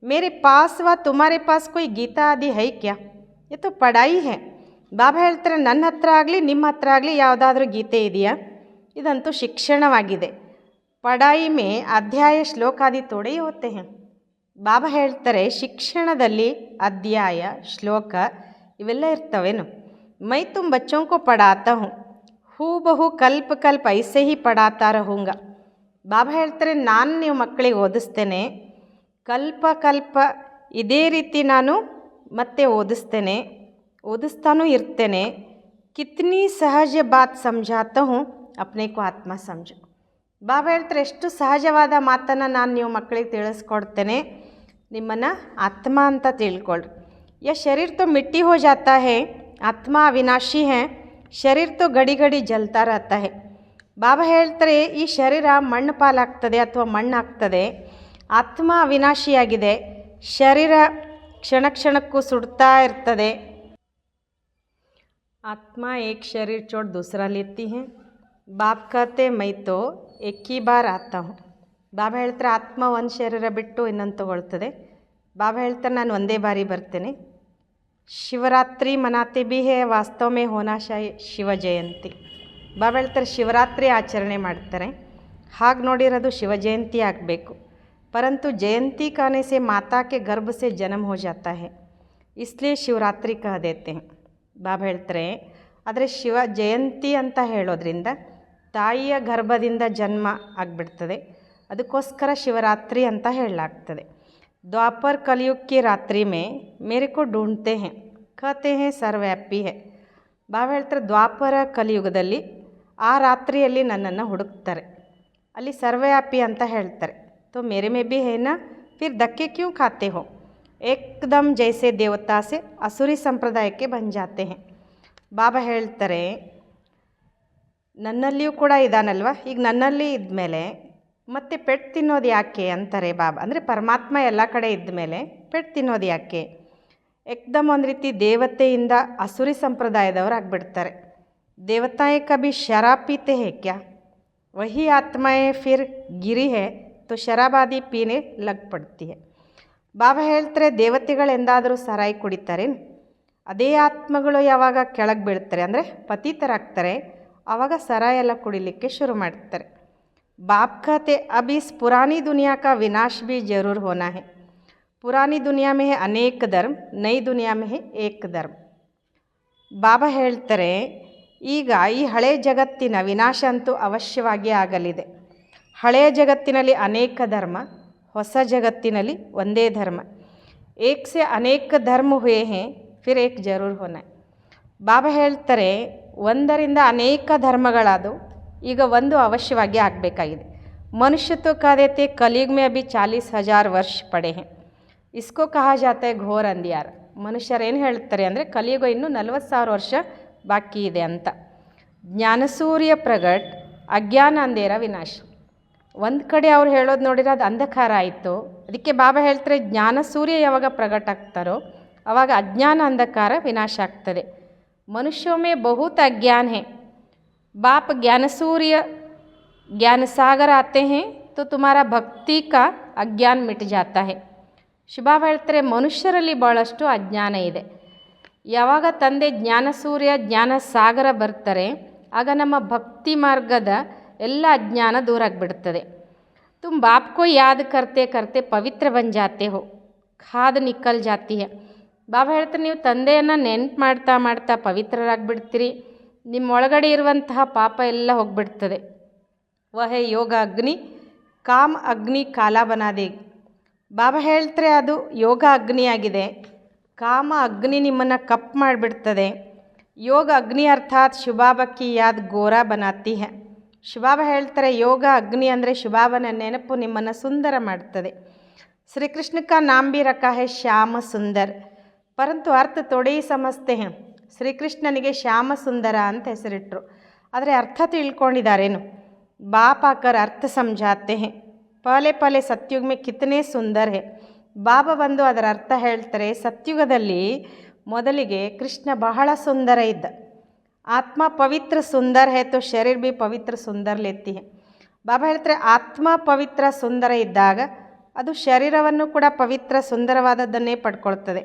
ಮೇರೆ ಪಾಸ್ ವ ತುಮಾರೆ ಪಾಸ್ ಕೊಯ್ ಗೀತಾ ಆದಿ ಹೈ ಕ್ಯಾ, ಇದು ಪಡಾಯಿ ಹೇ. ಬಾಬಾ ಹೇಳ್ತಾರೆ ನನ್ನ ಹತ್ರ ಆಗಲಿ ನಿಮ್ಮ ಹತ್ರ ಆಗಲಿ ಯಾವುದಾದ್ರೂ ಗೀತೆ ಇದೆಯಾ, ಇದಂತೂ ಶಿಕ್ಷಣವಾಗಿದೆ. ಪಡಾಯಿ ಮೇ ಅಧ್ಯಾಯ ಶ್ಲೋಕಾದಿ ತೋಡೇ ಹೋತೆ ಹೇ. ಬಾಬಾ ಹೇಳ್ತಾರೆ ಶಿಕ್ಷಣದಲ್ಲಿ ಅಧ್ಯಾಯ ಶ್ಲೋಕ ಇವೆಲ್ಲ ಇರ್ತವೇನು. ಮೈ ತುಮ್ ಬಚ್ಚೋಂ ಕೋ ಪಡಾತಾ ಹೂँ, ಹೂ ಬಹು ಕಲ್ಪ ಕಲ್ಪ ಐಸೆ ಹಿ ಪಡಾತಾ ರಹೂಂಗ. ಬಾಬಾ ಹೇಳ್ತಾರೆ ನಾನು ನೀವು ಮಕ್ಕಳಿಗೆ ಓದಿಸ್ತೇನೆ, ಕಲ್ಪ ಕಲ್ಪ ಇದೇ ರೀತಿ ನಾನು ಮತ್ತೆ ಓದಿಸ್ತಾನೂ ಇರ್ತೇನೆ. ಕಿತ್ನಿ ಸಹಜ ಬಾತ್ ಸಮझाता हूँ, अपने को ಆತ್ಮ ಸಮझೋ. ಬಾಬಾ ಹೇಳ್ತಾರೆ ಎಷ್ಟು ಸಹಜವಾದ ಮಾತನ್ನು ನಾನು ನೀವು ಮಕ್ಕಳಿಗೆ ತಿಳಿಸ್ಕೊಡ್ತೇನೆ, ನಿಮ್ಮನ್ನು ಆತ್ಮ ಅಂತ ತಿಳ್ಕೊಳ್ರಿ. ಯಾ ಶರೀರ ತೋ ಮಿಟ್ಟಿ ಹೋ ಜಾತಾ ಹೇ, ಆತ್ಮ ಅವಿನಾಶಿ ಹೇ, ಶರೀರ ತೋ ಗಡಿ ಗಡಿ ಜಲ್ತಾ रहता है. ಬಾಬಾ ಹೇಳ್ತಾರೆ ಈ ಶರೀರ ಮಣ್ಣು ಪಾಲಾಗ್ತದೆ ಅಥವಾ ಮಣ್ಣಾಗ್ತದೆ, ಆತ್ಮ ಅವಿನಾಶಿಯಾಗಿದೆ, ಶರೀರ ಕ್ಷಣ ಕ್ಷಣಕ್ಕೂ ಸುಡ್ತಾ ಇರ್ತದೆ. ಆತ್ಮ ಏಕ್ ಶರೀರ ಚೋಡ್ ದೂಸರಾ ಲೇತಿ ಹೇ. ಬಾಪ್ ಕಹತೆ ಮೈ ತೋ ಏಕ್ ಹಿ ಬಾರ್ ಆತಾ ಹೂँ. ಬಾಬಾ ಹೇಳ್ತಾರೆ ಆತ್ಮ ಒಂದು ಶರೀರ ಬಿಟ್ಟು ಇನ್ನೊಂದು ತಗೊಳ್ತದೆ. ಬಾಬಾ ಹೇಳ್ತಾರೆ ನಾನು ಒಂದೇ ಬಾರಿ ಬರ್ತೇನೆ. ಶಿವರಾತ್ರಿ ಮನಾತೆ ಬಿ ಹೇ, ವಾಸ್ತವ ಮೇ ಹೋನಾ ಶಾಹಿ ಶಿವ ಜಯಂತಿ. ಬಾಬಾ ಹೇಳ್ತಾರೆ ಶಿವರಾತ್ರಿ ಆಚರಣೆ ಮಾಡ್ತಾರೆ, ಹಾಗೆ ನೋಡಿರೋದು ಶಿವ ಜಯಂತಿ ಆಗಬೇಕು. ಪರಂತು ಜಯಂತಿ ಕಾನೆ ಸೆ ಮಾತಾ ಕೆ ಗರ್ಭ ಸೆ ಜನ್ಮ ಹೋ ಜಾತಾ ಹೇ, ಇಸ್ಲಿಯೇ ಶಿವರಾತ್ರಿ ಕಹ ದೇತೆ ಹೇ. ಬಾಬಾ ಹೇಳ್ತಾರೆ ಆದರೆ ಶಿವ ಜಯಂತಿ ಅಂತ ಹೇಳೋದ್ರಿಂದ ತಾಯಿಯ ಗರ್ಭದಿಂದ ಜನ್ಮ ಆಗಿಬಿಡ್ತದೆ, ಅದಕ್ಕೋಸ್ಕರ ಶಿವರಾತ್ರಿ ಅಂತ ಹೇಳಲಾಗ್ತದೆ. ದ್ವಾಪರ್ ಕಲಿಯುಗ್ ಕಿ ರಾತ್ರಿ ಮೇ ಮೇರೆ ಕೋ ಢೂಂಢತೆ ಹೇ, ಕಹತೆ ಹೇ ಸರ್ವವ್ಯಾಪಿ ಹೇ. ಬಾಬಾ ಹೇಳ್ತಾರೆ ದ್ವಾಪರ ಕಲಿಯುಗದಲ್ಲಿ ಆ ರಾತ್ರಿಯಲ್ಲಿ ನನ್ನನ್ನು ಹುಡುಕ್ತಾರೆ, ಅಲ್ಲಿ ಸರ್ವವ್ಯಾಪಿ ಅಂತ ಹೇಳ್ತಾರೆ. ತೋ ಮೇರೆ ಮೇ ಬಿ ಹೇನಾ, ಫಿರ್ ಧಕ್ಕೆ ಕ್ಯೂ ಖಾತೆ ಹೋ, ಏಕ್ದಮ್ ಜೈಸೆ ದೇವತಾ ಸೆ ಅಸುರಿ ಸಂಪ್ರದಾಯಕ್ಕೆ ಬಂದ್ ಜಾತೆ ಹೇ. ಬಾಬಾ ಹೇಳ್ತಾರೆ ನನ್ನಲ್ಲಿಯೂ ಕೂಡ ಇದಾನಲ್ವ, ಈಗ ನನ್ನಲ್ಲಿ ಇದ್ಮೇಲೆ ಮತ್ತೆ ಪೆಟ್ಟು ತಿನ್ನೋದು ಯಾಕೆ ಅಂತಾರೆ ಬಾಬಾ. ಅಂದರೆ ಪರಮಾತ್ಮ ಎಲ್ಲ ಕಡೆ ಇದ್ಮೇಲೆ ಪೆಟ್ಟು ತಿನ್ನೋದು ಯಾಕೆ. ಏಕ್ದಮ್ ಒಂದು ರೀತಿ ದೇವತೆಯಿಂದ ಅಸುರಿ ಸಂಪ್ರದಾಯದವರು ಆಗಿಬಿಡ್ತಾರೆ. ದೇವತಾಯೇ ಕಭಿ ಶರಾಬ್ ಪೀತೆ ಹೇ ಕ್ಯಾ, ವಹಿ ಆತ್ಮಾಯೇ ಫಿರ್ ಗಿರಿ ಹೇ ತೋ ಶರಾಬಾದಿ ಪೀನೆ ಲಗ್ ಪಡ್ತಿ ಹೇ. ಬಾಬಾ ಹೇಳ್ತಾರೆ ದೇವತೆಗಳೆಂದಾದರೂ ಸಾರಾಯಿ ಕುಡಿತಾರೆ, ಅದೇ ಆತ್ಮಗಳು ಯಾವಾಗ ಕೆಳಗೆ ಬೀಳ್ತಾರೆ ಅಂದರೆ ಪತಿತರಾಗ್ತಾರೆ, ಆವಾಗ ಸಾರಾಯಿ ಎಲ್ಲ ಕುಡಿಲಿಕ್ಕೆ ಶುರು ಮಾಡ್ತಾರೆ. बाप कहते अब इस पुरानी दुनिया का विनाश भी जरूर होना है. पुरानी दुनिया में है अनेक धर्म, नई दुनिया में है एक धर्म. ಬಾಬಾ ಹೇಳ್ತಾರೆ ಈಗ ಈ ಹಳೆಯ ಜಗತ್ತಿನ ವಿನಾಶ ಅಂತೂ ಅವಶ್ಯವಾಗಿ ಆಗಲಿದೆ. ಹಳೆಯ ಜಗತ್ತಿನಲ್ಲಿ ಅನೇಕ ಧರ್ಮ, ಹೊಸ ಜಗತ್ತಿನಲ್ಲಿ ಒಂದೇ ಧರ್ಮ. ಏಕ್ ಸೆ ಅನೇಕ ಧರ್ಮ ಹುಯೇ ಹೇ ಫಿರ್ ಏಕ್ ಜರೂರ್ ಹೋನಾ. ಬಾಬಾ ಹೇಳ್ತಾರೆ, ಒಂದರಿಂದ ಅನೇಕ ಧರ್ಮಗಳಾದವು, ಈಗ ಒಂದು ಅವಶ್ಯವಾಗಿ ಆಗಬೇಕಾಗಿದೆ. मनुष्य तो कह देते कलयुग में अभी 40,000 वर्ष पड़े हैं, इसको कहा जाता है घोर अंधियार. ಮನುಷ್ಯರು ಏನು ಹೇಳ್ತಾರೆ ಅಂದರೆ ಕಲಿಯುಗ ಇನ್ನೂ 40,000 ವರ್ಷ ಬಾಕಿ ಇದೆ ಅಂತ. ಜ್ಞಾನಸೂರ್ಯ ಪ್ರಗಟ್ ಅಜ್ಞಾನ ಅಂಧೇರ ವಿನಾಶ. ಒಂದು ಕಡೆ ಅವ್ರು ಹೇಳೋದು ನೋಡಿದ್ರೆ ಅದು ಅಂಧಕಾರ ಆಯಿತು. ಅದಕ್ಕೆ ಬಾಬಾ ಹೇಳ್ತಾರೆ ಜ್ಞಾನಸೂರ್ಯ ಯಾವಾಗ ಪ್ರಗಟ್ ಆಗ್ತಾರೋ ಆವಾಗ ಅಜ್ಞಾನ ಅಂಧಕಾರ ವಿನಾಶ ಆಗ್ತದೆ. ಮನುಷ್ಯೋं में बहुत अज्ञान है, बाप ज्ञानसूर्य ज्ञान सागर आते हैं तो तुम्हारा भक्ति का अज्ञान मिट जाता है. ಶಿವಬಾಬಾ ಹೇಳ್ತಾರೆ ಮನುಷ್ಯರಲ್ಲಿ ಭಾಳಷ್ಟು ಅಜ್ಞಾನ ಇದೆ. ಯಾವಾಗ ತಂದೆ ಜ್ಞಾನಸೂರ್ಯ ಜ್ಞಾನ ಸಾಗರ ಬರ್ತಾರೆ ಆಗ ನಮ್ಮ ಭಕ್ತಿ ಮಾರ್ಗದ ಎಲ್ಲ ಅಜ್ಞಾನ ದೂರ ಆಗಿಬಿಡ್ತದೆ. तुम बाप को याद करते करते पवित्र बन जाते हो, खाद निकल जाती है. ಬಾಬಾ ಹೇಳ್ತಾರೆ ನೀವು ತಂದೆಯನ್ನು ನೆನ್ಪು ಮಾಡ್ತಾ ಮಾಡ್ತಾ ಪವಿತ್ರರಾಗಿಬಿಡ್ತೀರಿ, ನಿಮ್ಮ ಒಳಗಡೆ ಇರುವಂತಹ ಪಾಪ ಎಲ್ಲ ಹೋಗಿಬಿಡ್ತದೆ. ವಹ ಯೋಗ ಅಗ್ನಿ ಕಾಮ ಅಗ್ನಿ ಕಾಲ ಬನಾದೇಗಿ. ಬಾಬಾ ಹೇಳ್ತಾರೆ ಅದು ಯೋಗ ಅಗ್ನಿಯಾಗಿದೆ, ಕಾಮ ಅಗ್ನಿ ನಿಮ್ಮನ್ನು ಕಪ್ಪು ಮಾಡಿಬಿಡ್ತದೆ. ಯೋಗ ಅಗ್ನಿ ಅರ್ಥಾತ್ ಶಿವಬಾಬಾಕಿ ಯಾದ್ ಗೋರಾ ಬನಾತಿ ಹೈ. ಶಿವಬಾಬಾ ಹೇಳ್ತಾರೆ ಯೋಗ ಅಗ್ನಿ ಅಂದರೆ ಶಿವಬಾಬನ ನೆನಪು ನಿಮ್ಮನ್ನು ಸುಂದರ ಮಾಡ್ತದೆ. ಶ್ರೀಕೃಷ್ಣ ಕಾ ನಾಮ್ ಭಿ ರಖಾ ಹೈ ಶ್ಯಾಮ ಸುಂದರ್, ಪರಂತು ಅರ್ಥ ತೊಡೆ ಸಮಸ್ತೆ ಹೈ. ಶ್ರೀಕೃಷ್ಣನಿಗೆ ಶ್ಯಾಮ ಸುಂದರ ಅಂತ ಹೆಸರಿಟ್ಟರು, ಆದರೆ ಅರ್ಥ ತಿಳ್ಕೊಂಡಿದ್ದಾರೇನು? बाप आकर अर्थ समझाते हैं, पहले पहले सत्युग में कितने सुंदर है. ಬಾಬಾ ಬಂದು ಅದರ ಅರ್ಥ ಹೇಳ್ತಾರೆ, ಸತ್ಯುಗದಲ್ಲಿ ಮೊದಲಿಗೆ ಕೃಷ್ಣ ಬಹಳ ಸುಂದರ ಇದ್ದ. ಆತ್ಮ ಪವಿತ್ರ ಸುಂದರ ಹೇ ತೋ ಶರೀರ ಭಿ ಪವಿತ್ರ ಸುಂದರ ಲೇತಿ ಹೈ. ಬಾಬಾ ಹೇಳ್ತಾರೆ ಆತ್ಮ ಪವಿತ್ರ ಸುಂದರ ಇದ್ದಾಗ ಅದು ಶರೀರವನ್ನು ಕೂಡ ಪವಿತ್ರ ಸುಂದರವಾದದ್ದನ್ನೇ ಪಡ್ಕೊಳ್ತದೆ.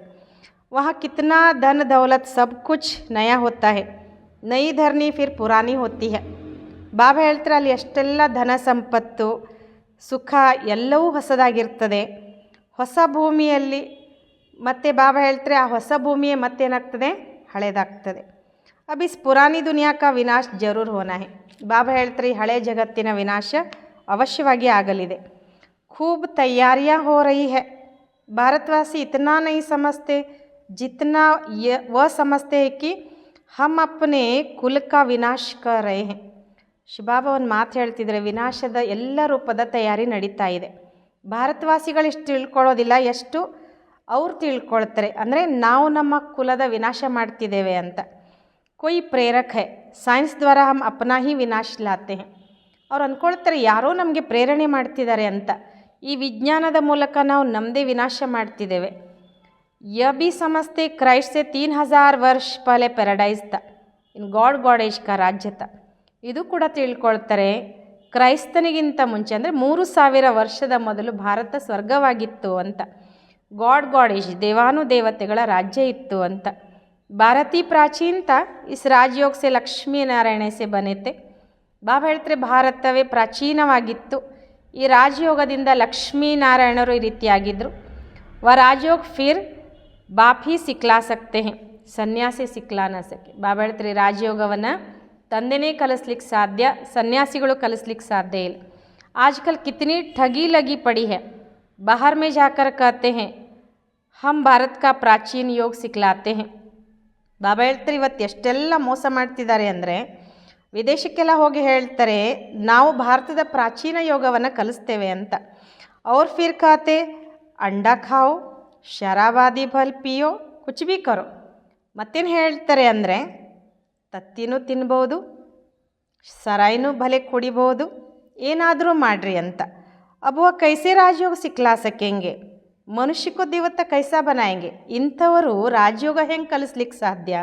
ವಹ ಕಿತ್ನಾ ಧನ ದೌಲತ್ ಸಬ್ ಕುಚ್ ನಯಾ ಹೋತಾ ಹೈ, ನಯಿ ಧರ್ನಿ ಫಿರ್ ಪುರಾನಿ ಹೋತಿ ಹೈ. ಬಾಬಾ ಹೇಳ್ತಾರೆ ಅಲ್ಲಿ ಎಷ್ಟೆಲ್ಲ ಧನ ಸಂಪತ್ತು ಸುಖ ಎಲ್ಲವೂ ಹೊಸದಾಗಿರ್ತದೆ. ಹೊಸ ಭೂಮಿಯಲ್ಲಿ ಮತ್ತೆ ಬಾಬಾ ಹೇಳ್ತಾರೆ ಆ ಹೊಸ ಭೂಮಿಯೇ ಮತ್ತೇನಾಗ್ತದೆ, ಹಳೇದಾಗ್ತದೆ. अब इस पुरानी दुनिया का विनाश जरूर होना है. ಬಾಬಾ ಹೇಳ್ತಾರೆ ಈ ಹಳೆ ಜಗತ್ತಿನ ವಿನಾಶ ಅವಶ್ಯವಾಗಿ ಆಗಲಿದೆ. खूब तैयारियां हो रही है. भारतवासी इतना नहीं समझते जितना वह समझते हैं कि हम अपने कुल का विनाश कर रहे हैं. ಶಿವಬಾಬಾ ಒಂದು ಮಾತು ಹೇಳ್ತಿದ್ರೆ, ವಿನಾಶದ ಎಲ್ಲ ರೂಪದ ತಯಾರಿ ನಡೀತಾ ಇದೆ. ಭಾರತವಾಸಿಗಳು ಇಷ್ಟು ತಿಳ್ಕೊಳ್ಳೋದಿಲ್ಲ, ಎಷ್ಟು ಅವ್ರು ತಿಳ್ಕೊಳ್ತಾರೆ ಅಂದರೆ ನಾವು ನಮ್ಮ ಕುಲದ ವಿನಾಶ ಮಾಡ್ತಿದ್ದೇವೆ ಅಂತ. कोई प्रेरक है, साइंस द्वारा हम अपना ही विनाश लाते हैं. ಅವ್ರು ಅಂದ್ಕೊಳ್ತಾರೆ ಯಾರೋ ನಮಗೆ ಪ್ರೇರಣೆ ಮಾಡ್ತಿದ್ದಾರೆ ಅಂತ. ಈ ವಿಜ್ಞಾನದ ಮೂಲಕ ನಾವು ನಮ್ಮದೇ ವಿನಾಶ ಮಾಡ್ತಿದ್ದೇವೆ. यह भी समझते क्राइस्ट से 3000 वर्ष पहले पैराडाइज था, इन गॉडेज का राज्य था. ಇದು ಕೂಡ ತಿಳ್ಕೊಳ್ತಾರೆ ಕ್ರೈಸ್ತನಿಗಿಂತ ಮುಂಚೆ ಅಂದರೆ 3000 ವರ್ಷದ ಮೊದಲು ಭಾರತ ಸ್ವರ್ಗವಾಗಿತ್ತು ಅಂತ. गॉडेज ದೇವಾನುದೇವತೆಗಳ ರಾಜ್ಯ ಇತ್ತು ಅಂತ. ಭಾರತೀಯ ಪ್ರಾಚೀನತ ಇಸ್ ರಾಜಯೋಗ ಸೆ ಲಕ್ಷ್ಮೀ ನಾರಾಯಣ ಸೆ ಬನೆತೆ. ಬಾಬಾ ಹೇಳ್ತಾರೆ ಭಾರತವೇ ಪ್ರಾಚೀನವಾಗಿತ್ತು, ಈ ರಾಜಯೋಗದಿಂದ ಲಕ್ಷ್ಮೀನಾರಾಯಣರು ಈ ರೀತಿಯಾಗಿದ್ದರು. ವ ರಾಜಯೋಗ ಫಿರ್ ಬಾಪ್ ಹಿ ಸಿಕ್ಲಾ ಸಕ್ತೆ ಹೇ, ಸನ್ಯಾಸಿ ಸಿಕ್ಲಾ ನ ಸಕೆ. ಬಾಬಾ ಹೇಳ್ತಾರೆ ರಾಜಯೋಗವನ್ನು ತಂದೆನೇ ಕಲಿಸ್ಲಿಕ್ಕೆ ಸಾಧ್ಯ, ಸನ್ಯಾಸಿಗಳು ಕಲಿಸ್ಲಿಕ್ಕೆ ಸಾಧ್ಯ ಇಲ್ಲ. आजकल कितनी ठगी लगी पड़ी है, बाहर में जाकर कहते हैं हम भारत का प्राचीन योग सिखलाते हैं. ಬಾಬಾ ಹೇಳ್ತಾರೆ ಇವತ್ತು ಎಷ್ಟೆಲ್ಲ ಮೋಸ ಮಾಡ್ತಿದ್ದಾರೆ ಅಂದರೆ ವಿದೇಶಕ್ಕೆಲ್ಲ ಹೋಗಿ ಹೇಳ್ತಾರೆ ನಾವು ಭಾರತದ ಪ್ರಾಚೀನ ಯೋಗವನ್ನು ಕಲಿಸ್ತೇವೆ ಅಂತ. ಅವ್ರು ಫಿರ್ ಖಾತೆ ಅಂಡಾ ಖಾओ, ಶರಾಬಾದಿ ಫಲ್ ಪಿಯೋ, ಕುಚ್ ಭಿ ಕರೋ. ಮತ್ತೇನು ಹೇಳ್ತಾರೆ ಅಂದರೆ ತತ್ತಿನೂ ತಿನ್ಬೋದು, ಸರಾಯಿನೂ ಭಲೆ ಕುಡಿಬೋದು, ಏನಾದರೂ ಮಾಡ್ರಿ ಅಂತ. अब वह कैसे राजयोग सिखला सकेंगे, मनुष्य को देवता कैसा बनाएंगे. ಇಂಥವರು ರಾಜಯೋಗ ಹೆಂಗೆ ಕಲಿಸ್ಲಿಕ್ಕೆ ಸಾಧ್ಯ,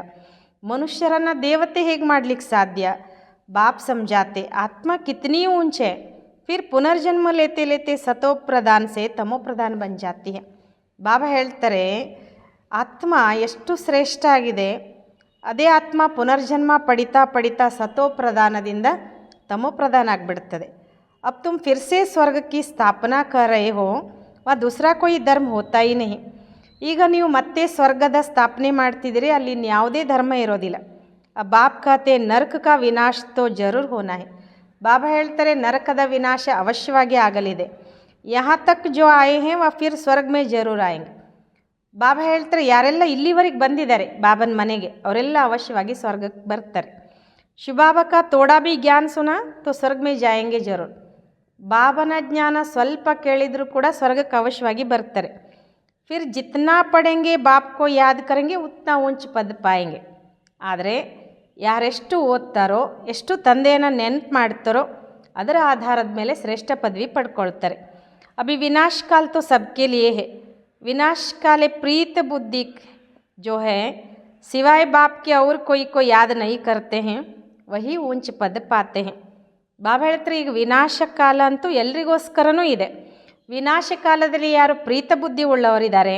ಮನುಷ್ಯರನ್ನು ದೇವತೆ ಹೇಗೆ ಮಾಡಲಿಕ್ಕೆ ಸಾಧ್ಯ. बाप समझाते आत्मा कितनी ऊंच है, फिर पुनर्जन्म लेते लेते सतो प्रधान से तमो प्रधान बन जाती है. ಬಾಬಾ ಹೇಳ್ತಾರೆ ಆತ್ಮ ಎಷ್ಟು ಶ್ರೇಷ್ಠ ಆಗಿದೆ, ಅದೇ ಆತ್ಮ ಪುನರ್ಜನ್ಮ ಪಡಿತಾ ಪಡಿತಾ ಸತೋ ಪ್ರಧಾನದಿಂದ ತಮೋ ಪ್ರಧಾನ ಆಗಿಬಿಡ್ತದೆ. अब तुम फिर से स्वर्ग की स्थापना कर रहे हो, वह दूसरा कोई धर्म होता ही नहीं. ಈಗ ನೀವು ಮತ್ತೆ ಸ್ವರ್ಗದ ಸ್ಥಾಪನೆ ಮಾಡ್ತಿದ್ದೀರಿ, ಅಲ್ಲಿ ಯಾವುದೇ ಧರ್ಮ ಇರೋದಿಲ್ಲ. ಬಾಪ್ कहते ನರಕ का ವಿನಾಶ तो जरूर होना है. ಬಾಬಾ ಹೇಳ್ತಾರೆ ನರಕದ ವಿನಾಶ ಅವಶ್ಯವಾಗಿ ಆಗಲಿದೆ. यहाँ तक जो आए हैं वह फिर स्वर्ग में जरूर आएंगे. ಬಾಬಾ ಹೇಳ್ತಾರೆ ಯಾರೆಲ್ಲ ಇಲ್ಲಿವರೆಗೆ ಬಂದಿದ್ದಾರೆ ಬಾಬನ ಮನೆಗೆ ಅವರೆಲ್ಲ ಅವಶ್ಯವಾಗಿ ಸ್ವರ್ಗಕ್ಕೆ ಬರ್ತಾರೆ. ಶಿವಬಾಬಾ का थोड़ा भी ज्ञान सुना तो स्वर्ग में जाएंगे जरूर. ಬಾಬನ ಜ್ಞಾನ ಸ್ವಲ್ಪ ಕೇಳಿದರೂ ಕೂಡ ಸ್ವರ್ಗಕ್ಕೆ ಅವಶ್ಯವಾಗಿ ಬರ್ತಾರೆ. फिर जितना पढ़ेंगे बाप को याद करेंगे उतना ऊंच पद पाएंगे. ಆದರೆ ಯಾರೆಷ್ಟು ಓದ್ತಾರೋ ಎಷ್ಟು ತಂದೆಯನ್ನು ನೆನಪು ಮಾಡ್ತಾರೋ ಅದರ ಆಧಾರದ ಮೇಲೆ ಶ್ರೇಷ್ಠ ಪದವಿ ಪಡ್ಕೊಳ್ತಾರೆ. अभी विनाश काल तो सबके लिए है. विनाश काल प्रीत बुद्धि जो है सिवाय बाप के और कोई को याद नहीं करते हैं वही ऊंच पद पाते हैं. ಬಾಬಾ ಹೇಳ್ತಾರೆ ಈಗ ವಿನಾಶ ಕಾಲ ಅಂತೂ ಎಲ್ರಿಗೋಸ್ಕರನೂ ಇದೆ. ವಿನಾಶ ಕಾಲದಲ್ಲಿ ಯಾರು ಪ್ರೀತ ಬುದ್ಧಿ ಉಳ್ಳವರಿದ್ದಾರೆ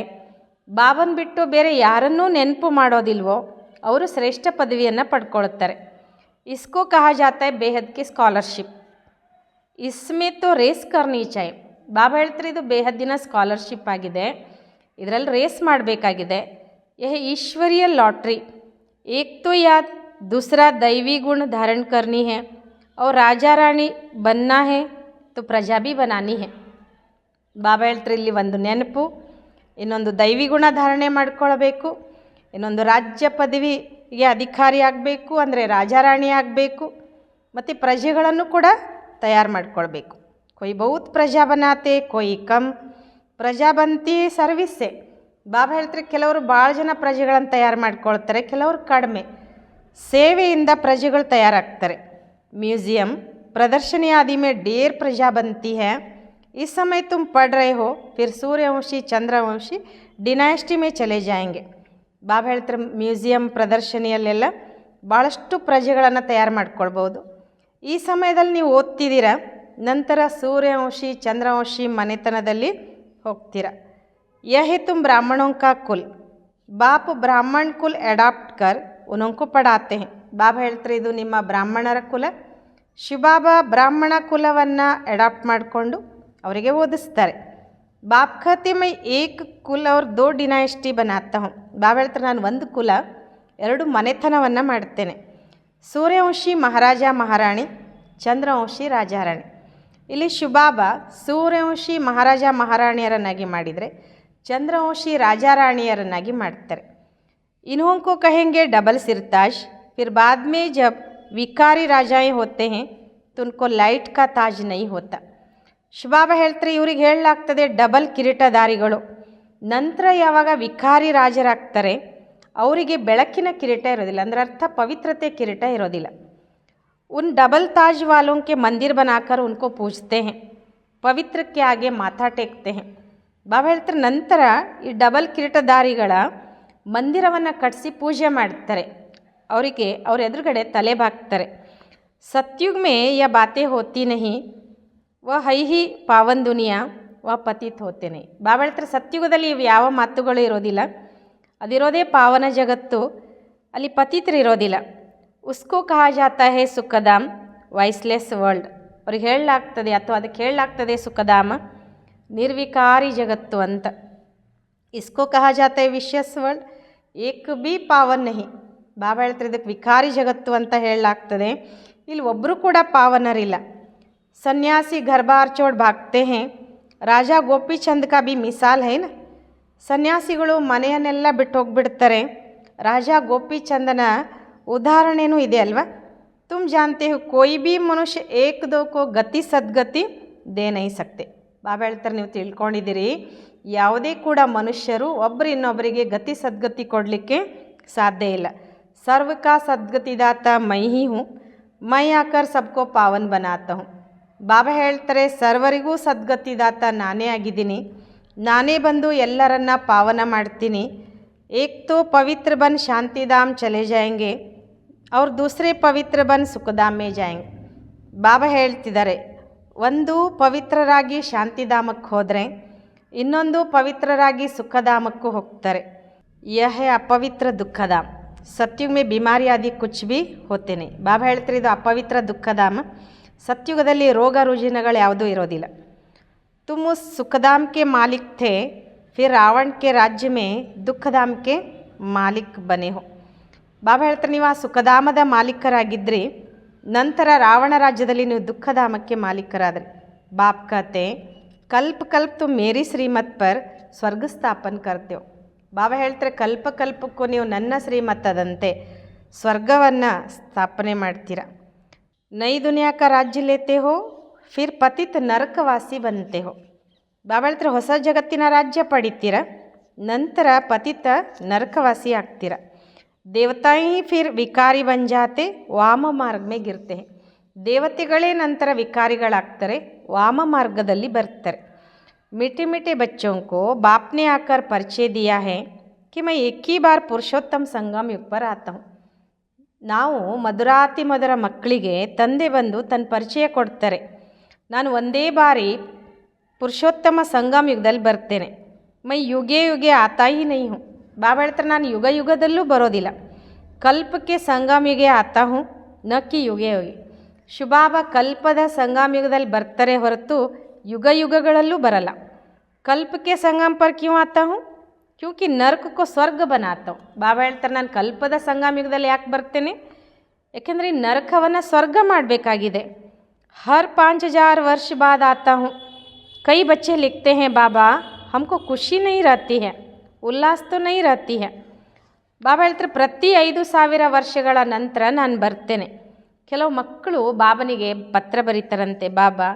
ಬಾಬನ ಬಿಟ್ಟು ಬೇರೆ ಯಾರನ್ನೂ ನೆನಪು ಮಾಡೋದಿಲ್ವೋ ಅವರು ಶ್ರೇಷ್ಠ ಪದವಿಯನ್ನು ಪಡ್ಕೊಳ್ತಾರೆ. ಇಸ್ಕೋ ಕಹಾ ಜಾತಾ ಹೈ ಬೇಹದ್ ಕಿ ಸ್ಕಾಲರ್ಶಿಪ್. ಇಸ್ಮೇ ತೋ ರೇಸ್ ಕರ್ನಿ ಚಾಹಿ. ಬಾಬಾ ಹೇಳ್ತಾರೆ ಇದು ಬೇಹದ್ದಿನ ಸ್ಕಾಲರ್ಶಿಪ್ ಆಗಿದೆ, ಇದರಲ್ಲಿ ರೇಸ್ ಮಾಡಬೇಕಾಗಿದೆ. ಯಹ ಈಶ್ವರೀಯ ಲಾಟ್ರಿ. ಏಕ್ ತೋ ಯಾದ್ दूसरा दैवी गुण धारण करनी है और राजा रानी बनना है तो प्रजा भी बनानी है. ಬಾಬಾ ಹೇಳ್ತಾರೆ ಇಲ್ಲಿ ಒಂದು ನೆನಪು, ಇನ್ನೊಂದು ದೈವಿ ಗುಣ ಧಾರಣೆ ಮಾಡ್ಕೊಳ್ಬೇಕು, ಇನ್ನೊಂದು ರಾಜ್ಯ ಪದವಿಗೆ ಅಧಿಕಾರಿ ಆಗಬೇಕು ಅಂದರೆ ರಾಜಾರಾಣಿ ಆಗಬೇಕು, ಮತ್ತು ಪ್ರಜೆಗಳನ್ನು ಕೂಡ ತಯಾರು ಮಾಡ್ಕೊಳ್ಬೇಕು. ಕೊಯ್ ಬಹುತ್ ಪ್ರಜಾ ಬನಾತೆ ಕೊಯ್ ಕಮ್ ಪ್ರಜಾ ಬಂತಿ ಸರ್ವಿಸ್ಸೆ. ಬಾಬಾ ಹೇಳ್ತಾರೆ ಕೆಲವರು ಭಾಳ ಜನ ಪ್ರಜೆಗಳನ್ನು ತಯಾರು ಮಾಡ್ಕೊಳ್ತಾರೆ, ಕೆಲವರು ಕಡಿಮೆ ಸೇವೆಯಿಂದ ಪ್ರಜೆಗಳು ತಯಾರಾಗ್ತಾರೆ. म्यूज़ियम प्रदर्शनी आदि में ढेर प्रजा बनती है. इस समय तुम पढ़ रहे हो फिर सूर्यवंशी चंद्रवंशी डिनाइस्टी में चले जाएंगे. ಬಾಬಾ ಹೇಳ್ತಾರೆ ಮ್ಯೂಸಿಯಂ ಪ್ರದರ್ಶನಿಯಲ್ಲೆಲ್ಲ ಭಾಳಷ್ಟು ಪ್ರಜೆಗಳನ್ನು ತಯಾರು ಮಾಡ್ಕೊಳ್ಬೋದು. ಈ ಸಮಯದಲ್ಲಿ ನೀವು ಓದ್ತಿದ್ದೀರ, ನಂತರ ಸೂರ್ಯವಂಶಿ ಚಂದ್ರವಂಶಿ ಮನೆತನದಲ್ಲಿ ಹೋಗ್ತೀರ. ಯಹೇ ತುಮ್ ಬ್ರಾಹ್ಮಣೋं का कुल. ಬಾಪ್ ಬ್ರಾಹ್ಮಣ ಕುಲ್ ಅಡಾಪ್ಟ್ ಕರ್ ಉनको ಪಡಾತೆ हैं. ಬಾಬಾ ಹೇಳ್ತಾರೆ ಇದು ನಿಮ್ಮ ಬ್ರಾಹ್ಮಣರ ಕುಲ. ಶಿವಬಾಬಾ ಬ್ರಾಹ್ಮಣ ಕುಲವನ್ನು ಅಡಾಪ್ಟ್ ಮಾಡಿಕೊಂಡು ಅವರಿಗೆ ಓದಿಸ್ತಾರೆ. ಬಾಪ್ ಖಾತೆ ಮೈ ಏಕ್ ಕುಲ ಅವ್ರ ದೋ ಡಿನಾಯಿಸ್ಟಿ ಬನಾತಾ ಹೂँ. ಬಾಬಾ ಹೇಳ್ತಾರೆ ನಾನು ಒಂದು ಕುಲ ಎರಡು ಮನೆತನವನ್ನು ಮಾಡ್ತೇನೆ. ಸೂರ್ಯವಂಶಿ ಮಹಾರಾಜ ಮಹಾರಾಣಿ, ಚಂದ್ರವಂಶಿ ರಾಜಾರಾಣಿ. ಇಲ್ಲಿ ಶಿವಬಾಬಾ ಸೂರ್ಯವಂಶಿ ಮಹಾರಾಜ ಮಹಾರಾಣಿಯರನ್ನಾಗಿ ಮಾಡಿದರೆ ಚಂದ್ರವಂಶಿ ರಾಜಾರಾಣಿಯರನ್ನಾಗಿ ಮಾಡ್ತಾರೆ. इन्हों को कहेंगे डबल सिरताज. फिर बाद में जब विकारी राजाएं होते हैं तो उनको लाइट का ताज नहीं होता. ಶಿವಬಾಬಾ ಹೇಳ್ತಾರೆ ಇವ್ರಿಗೆ ಹೇಳಲಾಗ್ತದೆ ಡಬಲ್ ಕಿರೀಟಧಾರಿಗಳು. ನಂತರ ಯಾವಾಗ ವಿಕಾರಿ ರಾಜರಾಗ್ತಾರೆ ಅವರಿಗೆ ಬೆಳಕಿನ ಕಿರೀಟ ಇರೋದಿಲ್ಲ, ಅಂದರೆ ಅರ್ಥ ಪವಿತ್ರತೆ ಕಿರೀಟ ಇರೋದಿಲ್ಲ. उन डबल ताज वालों के मंदिर बनाकर उनको पूजते हैं, पवित्र के आगे माथा टेकते हैं. ಬಾಬಾ ಹೇಳ್ತಾರೆ ನಂತರ ಈ ಡಬಲ್ ಕಿರೀಟಧಾರಿಗಳ ಮಂದಿರವನ್ನು ಕಟ್ಟಿಸಿ ಪೂಜೆ ಮಾಡ್ತಾರೆ, ಅವರಿಗೆ ಅವ್ರ ಎದುರುಗಡೆ ತಲೆ ಬಾಗ್ತಾರೆ. सतयुग में यह बातें होती नहीं, वह है ही पावन दुनिया वह पतित होते नहीं. ಬಾಬಾ ಹೇಳ್ತಾರೆ ಸತ್ಯುಗದಲ್ಲಿ ಇವು ಯಾವ ಮಾತುಗಳು ಇರೋದಿಲ್ಲ, ಅದಿರೋದೇ ಪಾವನ ಜಗತ್ತು, ಅಲ್ಲಿ ಪತಿತರು ಇರೋದಿಲ್ಲ. ಉಸ್ಕೋ ಕಹಾ ಜಾತಾ ಹೇ ಸುಖಧಾಮ್ ವಾಯ್ಸ್ಲೆಸ್ ವರ್ಲ್ಡ್. ಅವ್ರಿಗೆ ಹೇಳಲಾಗ್ತದೆ ಅಥವಾ ಅದಕ್ಕೆ ಹೇಳಲಾಗ್ತದೆ ಸುಖಧಾಮ ನಿರ್ವಿಕಾರಿ ಜಗತ್ತು ಅಂತ. ಇಸ್ಕೋ ಕಹಾ ಜಾತಾ ಹೇ ವಿಶಸ್ ವರ್ಲ್ಡ್ ಏಕ್ ಬಿ ಪಾವನ್ ನಹಿ. ಬಾಬಾ ಹೇಳ್ತಾರೆ ಇದಕ್ಕೆ ವಿಕಾರಿ ಜಗತ್ತು ಅಂತ ಹೇಳಲಾಗ್ತದೆ, ಇಲ್ಲಿ ಒಬ್ಬರು ಕೂಡ ಪಾವನರಿಲ್ಲ. ಸನ್ಯಾಸಿ ಘರ್ ಬಾರ್ ಚೋಡ್ ಭಾಗ್ತೆ ಹೇ, ರಾಜಾ ಗೋಪಿಚಂದ್ ಕಾ ಬಿ ಮಿಸಾಲ್ ಹೈನ. ಸನ್ಯಾಸಿಗಳು ಮನೆಯನ್ನೆಲ್ಲ ಬಿಟ್ಟು ಹೋಗ್ಬಿಡ್ತಾರೆ, ರಾಜ ಗೋಪಿಚಂದನ ಉದಾಹರಣೆನೂ ಇದೆ ಅಲ್ವಾ. ತುಮ್ ಜಾನ್ತೆ ಹೋ ಕೋಯಿ ಬಿ ಮನುಷ್ಯ ಏಕ್ ದೋ ಕೋ ಗತಿ ಸದ್ಗತಿ ದೇ ನಹಿ ಸಕ್ತೆ. ಬಾಬಾ ಹೇಳ್ತಾರೆ ನೀವು ತಿಳ್ಕೊಂಡಿದ್ದೀರಿ ಯಾವುದೇ ಕೂಡ ಮನುಷ್ಯರು ಒಬ್ಬರು ಇನ್ನೊಬ್ಬರಿಗೆ ಗತಿ ಸದ್ಗತಿ ಕೊಡಲಿಕ್ಕೆ ಸಾಧ್ಯ ಇಲ್ಲ. ಸರ್ವ ಕಾ ಸದ್ಗತಿದಾತ ಮೈ ಹಿ ಹೂँ, ಮೈ ಆಕರ್ ಸಬ್ಕೋ ಪಾವನ್ ಬನಾತಾ ಹೂँ. ಬಾಬಾ ಹೇಳ್ತಾರೆ ಸರ್ವರಿಗೂ ಸದ್ಗತಿದಾತ ನಾನೇ ಆಗಿದ್ದೀನಿ, ನಾನೇ ಬಂದು ಎಲ್ಲರನ್ನ ಪಾವನ ಮಾಡ್ತೀನಿ. ಏಕ್ ತೋ ಪವಿತ್ರ ಬನ್ ಶಾಂತಿಧಾಮ್ ಚಲೆ ಜಾಯಂಗೆ ಅವ್ರು ದೂಸರೆ ಪವಿತ್ರ ಬನ್ ಸುಖಧಾಮ್ ಮೇ ಜಾಯಂಗೆ. ಬಾಬಾ ಹೇಳ್ತಿದ್ದಾರೆ ಒಂದು ಪವಿತ್ರರಾಗಿ ಶಾಂತಿಧಾಮಕ್ಕೆ ಹೋದರೆ ಇನ್ನೊಂದು ಪವಿತ್ರರಾಗಿ ಸುಖಧಾಮಕ್ಕೂ ಹೋಗ್ತಾರೆ. ಯಹ ಅಪವಿತ್ರ ದುಃಖಧಾಮ್. ಸತ್ಯುಗ ಮೇ ಬಿಮಾರಿ ಆದಿ ಕುಚ್ ಬಿ ಹೋತೆ ನಹಿ. ಬಾಬಾ ಹೇಳ್ತಾರೆ ಇದು ಅಪವಿತ್ರ ದುಃಖಧಾಮ, ಸತ್ಯುಗದಲ್ಲಿ ರೋಗ ರುಜಿನಗಳು ಯಾವುದೂ ಇರೋದಿಲ್ಲ. ತುಮ್ ಉಸ್ ಸುಖಧಾಮ್ ಕೆ ಮಾಲಿಕ್ ಥೇ ಫಿರ್ ರಾವಣ ಕೆ ರಾಜ್ಯ ಮೇ ದುಃಖಧಾಮ್ ಕೆ ಮಾಲಿಕ್ ಬನೆ ಹೋ. ಬಾಬಾ ಹೇಳ್ತಾರೆ, ನೀವು ಆ ಸುಖಧಾಮದ ಮಾಲೀಕರಾಗಿದ್ದರೆ ನಂತರ ರಾವಣ ರಾಜ್ಯದಲ್ಲಿ ನೀವು ದುಃಖಧಾಮಕ್ಕೆ ಮಾಲೀಕರಾದ್ರಿ. ಬಾಪ್ ಕತೆ ಕಲ್ಪ ಕಲ್ಪ ತು ಮೇರಿ ಶ್ರೀಮತ್ ಪರ್ ಸ್ವರ್ಗ ಸ್ಥಾಪನ್ ಕರ್ತೇವೆ. ಬಾಬಾ ಹೇಳ್ತಾರೆ, ಕಲ್ಪ ಕಲ್ಪಕ್ಕೂ ನೀವು ನನ್ನ ಶ್ರೀಮತ್ತದಂತೆ ಸ್ವರ್ಗವನ್ನು ಸ್ಥಾಪನೆ ಮಾಡ್ತೀರ. ನೈ ದುನಿಯಾ ಕಾ ರಾಜ್ಯ ಲೇತೆ ಹೋ ಫಿರ್ ಪತಿತ್ ನರಕವಾಸಿ ಬಂತೆ ಹೋ. ಬಾಬಾ ಹೇಳ್ತಾರೆ, ಹೊಸ ಜಗತ್ತಿನ ರಾಜ್ಯ ಪಡಿತೀರ, ನಂತರ ಪತಿತ ನರಕವಾಸಿ ಆಗ್ತೀರ. ದೇವತಾಯಿ ಫಿರ್ ವಿಕಾರಿ ಬಂಜಾತೆ ವಾಮ ಮಾರ್ಗ ಮೇ ಗಿರ್ತೆ. ದೇವತೆಗಳೇ ನಂತರ ವಿಕಾರಿಗಳಾಗ್ತಾರೆ, ವಾಮ ಮಾರ್ಗದಲ್ಲಿ ಬರ್ತಾರೆ. मीठे मीठे बच्चों को बाप ने आकर परिचय दिया है कि मैं एक ही बार पुरुषोत्तम संगम युग पर आता हूँ. ನಾವು ಮಧುರಾತಿ ಮಧುರ ಮಕ್ಕಳಿಗೆ ತಂದೆ ಬಂದು ತನ್ನ ಪರಿಚಯ ಕೊಡ್ತಾರೆ, ನಾನು ಒಂದೇ ಬಾರಿ ಪುರುಷೋತ್ತಮ ಸಂಗಮ ಯುಗದಲ್ಲಿ ಬರ್ತೇನೆ. ಮೈ ಯುಗೆ ಯುಗೆ ಆತಾ ಹಿ ನಹೀ ಹೂँ. ಬಾಬಾ ಹೇಳ್ತಾರೆ, ನಾನು ಯುಗ ಯುಗದಲ್ಲೂ ಬರೋದಿಲ್ಲ. ಕಲ್ಪಕ್ಕೆ ಸಂಗಮ ಯುಗೆ ಆತಾ ಹೂँ ನ ಕಿ ಯುಗೆ ಯುಗೆ. ಶುಭಾಬ ಕಲ್ಪದ ಸಂಗಮ ಯುಗದಲ್ಲಿ ಬರ್ತಾರೆ ಹೊರತು ಯುಗ ಯುಗಗಳಲ್ಲೂ ಬರಲ್ಲ. ಕಲ್ಪಕ್ಕೆ ಸಂಗಮ ಪರ್ ಕ್ಯೂ ಆತಾ ಹೂँ ಕ್ಯೂಂಕಿ ನರಕಕ್ಕೂ ಸ್ವರ್ಗ ಬನಾತಾವ್. ಬಾಬಾ ಹೇಳ್ತಾರೆ, ನಾನು ಕಲ್ಪದ ಸಂಗಮ ಯುಗದಲ್ಲಿ ಯಾಕೆ ಬರ್ತೇನೆ, ಯಾಕೆಂದರೆ ಈ ನರಕವನ್ನು ಸ್ವರ್ಗ ಮಾಡಬೇಕಾಗಿದೆ. हर 5000 वर्ष बाद आता हूँ. कई बच्चे लिखते हैं, बाबा हमको खुशी नहीं रहती है, उल्लास तो नहीं रहती है. ಬಾಬಾ ಹೇಳ್ತಾರೆ, ಪ್ರತಿ 5000 ವರ್ಷಗಳ ನಂತರ ನಾನು ಬರ್ತೇನೆ. ಕೆಲವು ಮಕ್ಕಳು ಬಾಬನಿಗೆ ಪತ್ರ ಬರೀತಾರಂತೆ, ಬಾಬಾ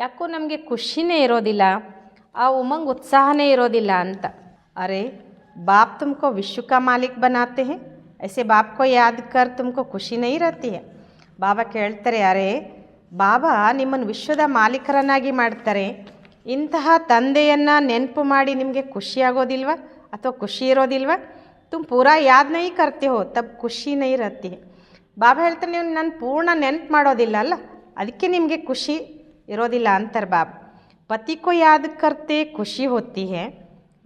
ಯಾಕೋ ನಮಗೆ ಖುಷಿನೇ ಇರೋದಿಲ್ಲ, ಆ ಉಮಂಗ್ ಉತ್ಸಾಹನೇ ಇರೋದಿಲ್ಲ ಅಂತ. ಅರೆ ಬಾಪ್ ತುಮಕೋ ವಿಶ್ವ ಕಾ ಮಾಲಿಕ್ ಬನಾತೆ ಹೇ, ಐಸೆ ಬಾಪ್ ಕೋ ಯಾದ್ ಕರ್ ತುಮಕೋ ಖುಷಿ ನಹೀ ರಹತಿ ಹೇ. ಬಾಬಾ ಕೇಳ್ತಾರೆ, ಅರೆ ಬಾಬಾ ನಿಮ್ಮನ್ನು ವಿಶ್ವದ ಮಾಲೀಕರನ್ನಾಗಿ ಮಾಡ್ತಾರೆ, ಇಂತಹ ತಂದೆಯನ್ನು ನೆನಪು ಮಾಡಿ ನಿಮಗೆ ಖುಷಿಯಾಗೋದಿಲ್ವ ಅಥವಾ ಖುಷಿ ಇರೋದಿಲ್ವ? ತುಮ್ ಪೂರಾ ಯಾದ್ ನಹೀ ಕರ್ತೆ ಹೋ ತಬ್ ಖುಷಿ ನಹೀ ರಹತಿ ಹೇ. ಬಾಬಾ ಹೇಳ್ತಾರೆ, ನೀವು ನನ್ನ ಪೂರ್ಣ ನೆನಪು ಮಾಡೋದಿಲ್ಲ ಅಲ್ಲ, ಅದಕ್ಕೆ ನಿಮಗೆ ಖುಷಿ ಇರೋದಿಲ್ಲ ಅಂತಾರೆ ಬಾಬಾ. पति को याद करते खुशी होती है,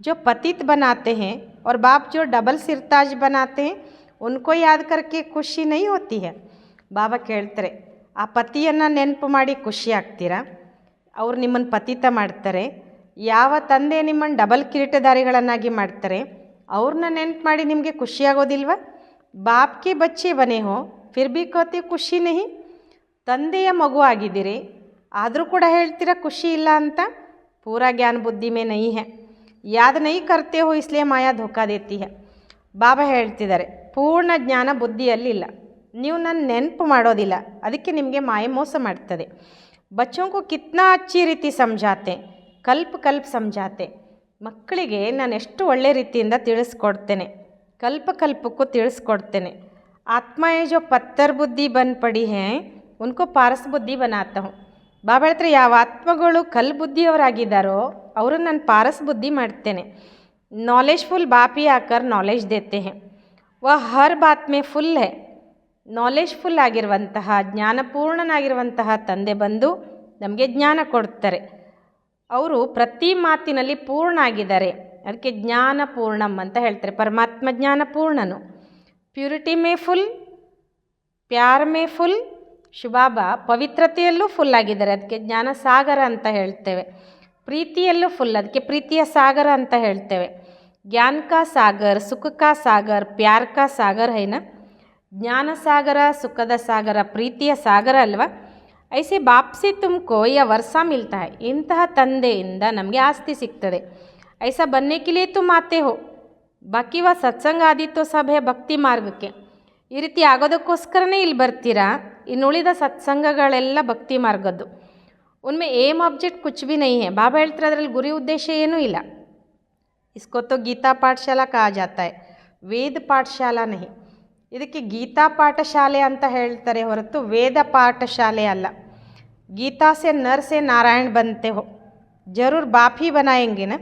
जो पतित बनाते हैं और बाप जो डबल सिरताज बनाते हैं उनको याद करके खुशी नहीं होती है. ಬಾಬಾ ಕೇಳ್ತಾರೆ, ಆ ಪತಿಯನ್ನು ನೆನಪು ಮಾಡಿ ಖುಷಿ ಆಗ್ತೀರಾ? ಅವ್ರು ನಿಮ್ಮನ್ನು ಪತಿತ ಮಾಡ್ತಾರೆ. ಯಾವ ತಂದೆ ನಿಮ್ಮನ್ನು ಡಬಲ್ ಕಿರೀಟಧಾರಿಗಳನ್ನಾಗಿ ಮಾಡ್ತಾರೆ, ಅವ್ರನ್ನ ನೆನಪು ಮಾಡಿ ನಿಮಗೆ ಖುಷಿಯಾಗೋದಿಲ್ವ? ಬಾಪ್ಗೆ ಬಚ್ಚೆ ಬನೆ ಹೋ ಫಿರ್ ಭಿ ಕಹತೆ ಖುಷಿ ನಹಿ. ತಂದೆಯ ಮಗು ಆಗಿದ್ದೀರಿ, ಆದರೂ ಕೂಡ ಹೇಳ್ತೀರಾ ಖುಷಿ ಇಲ್ಲ ಅಂತ. ಪೂರಾ ಜ್ಞಾನ ಬುದ್ಧಿ ಮೇ ನಹೀ ಹೈ, ಯಾದ್ ನಹೀ ಕರ್ತೆ ಹೋ ಇಸ್ಲಿಯೇ ಮಾಯಾ ಧೋಕಾ ದೇತಿ ಹೈ. ಬಾಬಾ ಹೇಳ್ತಿದ್ದಾರೆ, ಪೂರ್ಣ ಜ್ಞಾನ ಬುದ್ಧಿಯಲ್ಲಿಲ್ಲ, ನೀವು ನನ್ನ ನೆನಪು ಮಾಡೋದಿಲ್ಲ, ಅದಕ್ಕೆ ನಿಮಗೆ ಮಾಯೆ ಮೋಸ ಮಾಡ್ತದೆ. ಬಚ್ಚೋं को कितना अच्छी ರೀತಿ ಸಮझाते, ಕಲ್ಪ ಕಲ್ಪ ಸಮझाते. ಮಕ್ಕಳಿಗೆ ನಾನು ಎಷ್ಟು ಒಳ್ಳೆ ರೀತಿಯಿಂದ ತಿಳಿಸ್ಕೊಡ್ತೇನೆ, ಕಲ್ಪ ಕಲ್ಪಕ್ಕೂ ತಿಳಿಸ್ಕೊಡ್ತೇನೆ. ಆತ್ಮ ಏ ಜೋ ಪತ್ತರ್ ಬುದ್ಧಿ ಬನ್ ಪಡಿ ಹೈ ಉನ್ಕೋ ಪಾರಸ್ ಬುದ್ಧಿ ಬನಾತಾ ಹೂँ. ಬಾಬಾ ಹೇಳ್ತಾರೆ, ಯಾವ ಆತ್ಮಗಳು ಕಲ್ ಬುದ್ಧಿಯವರಾಗಿದ್ದಾರೋ ಅವರನ್ನು ನಾನು ಪಾರಸ್ ಬುದ್ಧಿ ಮಾಡ್ತೇನೆ. ನಾಲೆಜ್ಫುಲ್ ಬಾಪಿ ಆಕರ್ ನಾಲೆಜ್ ದೇತೆ ಹೇ, ವ ಹರ್ ಬಾತ್ ಮೇ ಫುಲ್ ಹೇ. ನಾಲೆಜ್ಫುಲ್ ಆಗಿರುವಂತಹ ಜ್ಞಾನಪೂರ್ಣನಾಗಿರುವಂತಹ ತಂದೆ ಬಂದು ನಮಗೆ ಜ್ಞಾನ ಕೊಡ್ತಾರೆ. ಅವರು ಪ್ರತಿ ಮಾತಿನಲ್ಲಿ ಪೂರ್ಣ ಆಗಿದ್ದಾರೆ, ಅದಕ್ಕೆ ಜ್ಞಾನಪೂರ್ಣಂ ಅಂತ ಹೇಳ್ತಾರೆ. ಪರಮಾತ್ಮ ಜ್ಞಾನಪೂರ್ಣನು. ಪ್ಯೂರಿಟಿ ಮೇ ಫುಲ್, ಪ್ಯಾರ್ ಮೇ ಫುಲ್. ಶುಭಾಬಾ ಪವಿತ್ರತೆಯಲ್ಲೂ ಫುಲ್ ಆಗಿದ್ದಾರೆ, ಅದಕ್ಕೆ ಜ್ಞಾನ ಸಾಗರ ಅಂತ ಹೇಳ್ತೇವೆ. ಪ್ರೀತಿಯಲ್ಲೂ ಫುಲ್, ಅದಕ್ಕೆ ಪ್ರೀತಿಯ ಸಾಗರ ಅಂತ ಹೇಳ್ತೇವೆ. ಜ್ಞಾನ ಕಾ ಸಾಗರ್, ಸುಖ ಕಾ ಸಾಗರ್, ಪ್ಯಾರ್ ಕಾ ಸಾಗರ್ ಹೈನ. ಜ್ಞಾನ ಸಾಗರ, ಸುಖದ ಸಾಗರ, ಪ್ರೀತಿಯ ಸಾಗರ ಅಲ್ವಾ? ಐಸೆ ಬಾಪ್ಸಿ ತುಮಕೋ ಯ ವರ್ಷ ಮಿಲ್ತಾ ಹೈ. ಇಂತಹ ತಂದೆಯಿಂದ ನಮಗೆ ಆಸ್ತಿ ಸಿಗ್ತದೆ. ಐಸಾ ಬನ್ನೆ ಕೆ ಲಿಯೇ ತುಮ್ ಆತೆ ಹೋ, ಬಾಕಿ ವ ಸತ್ಸಂಗ ಆದಿತ್ತೋ ಸಭೆ ಭಕ್ತಿ ಮಾರ್ಗಕ್ಕೆ. ಈ ರೀತಿ ಆಗೋದಕ್ಕೋಸ್ಕರನೇ ಇಲ್ಲಿ ಬರ್ತೀರಾ. ಇನ್ನುಳಿದ ಸತ್ಸಂಗಗಳೆಲ್ಲ ಭಕ್ತಿ ಮಾರ್ಗದ್ದು. ಉನ್ಮೆ ಏಮ್ ಆಬ್ಜೆಕ್ಟ್ ಕುಚ್ ಭಿ ನಹೀ ಹೈ. ಬಾಬಾ ಹೇಳ್ತಾರೆ, ಅದರಲ್ಲಿ ಗುರಿ ಉದ್ದೇಶ ಏನೂ ಇಲ್ಲ. ಇಸ್ಕೋ ತೋ ಗೀತಾ ಪಾಠಶಾಲಾ ಕಹಾ ಜಾತಾ ಹೈ, ವೇದ ಪಾಠಶಾಲಾ ನಹಿ. ಇದಕ್ಕೆ ಗೀತಾ ಪಾಠಶಾಲೆ ಅಂತ ಹೇಳ್ತಾರೆ ಹೊರತು ವೇದ ಪಾಠಶಾಲೆ ಅಲ್ಲ. ಗೀತಾ ಸೆ ನರ್ ಸೆ ನಾರಾಯಣ ಬಂತೆ ಹೋ, ಜರೂರ್ ಬಾಪ್ ಹಿ ಬನಾಯಂಗೆನ.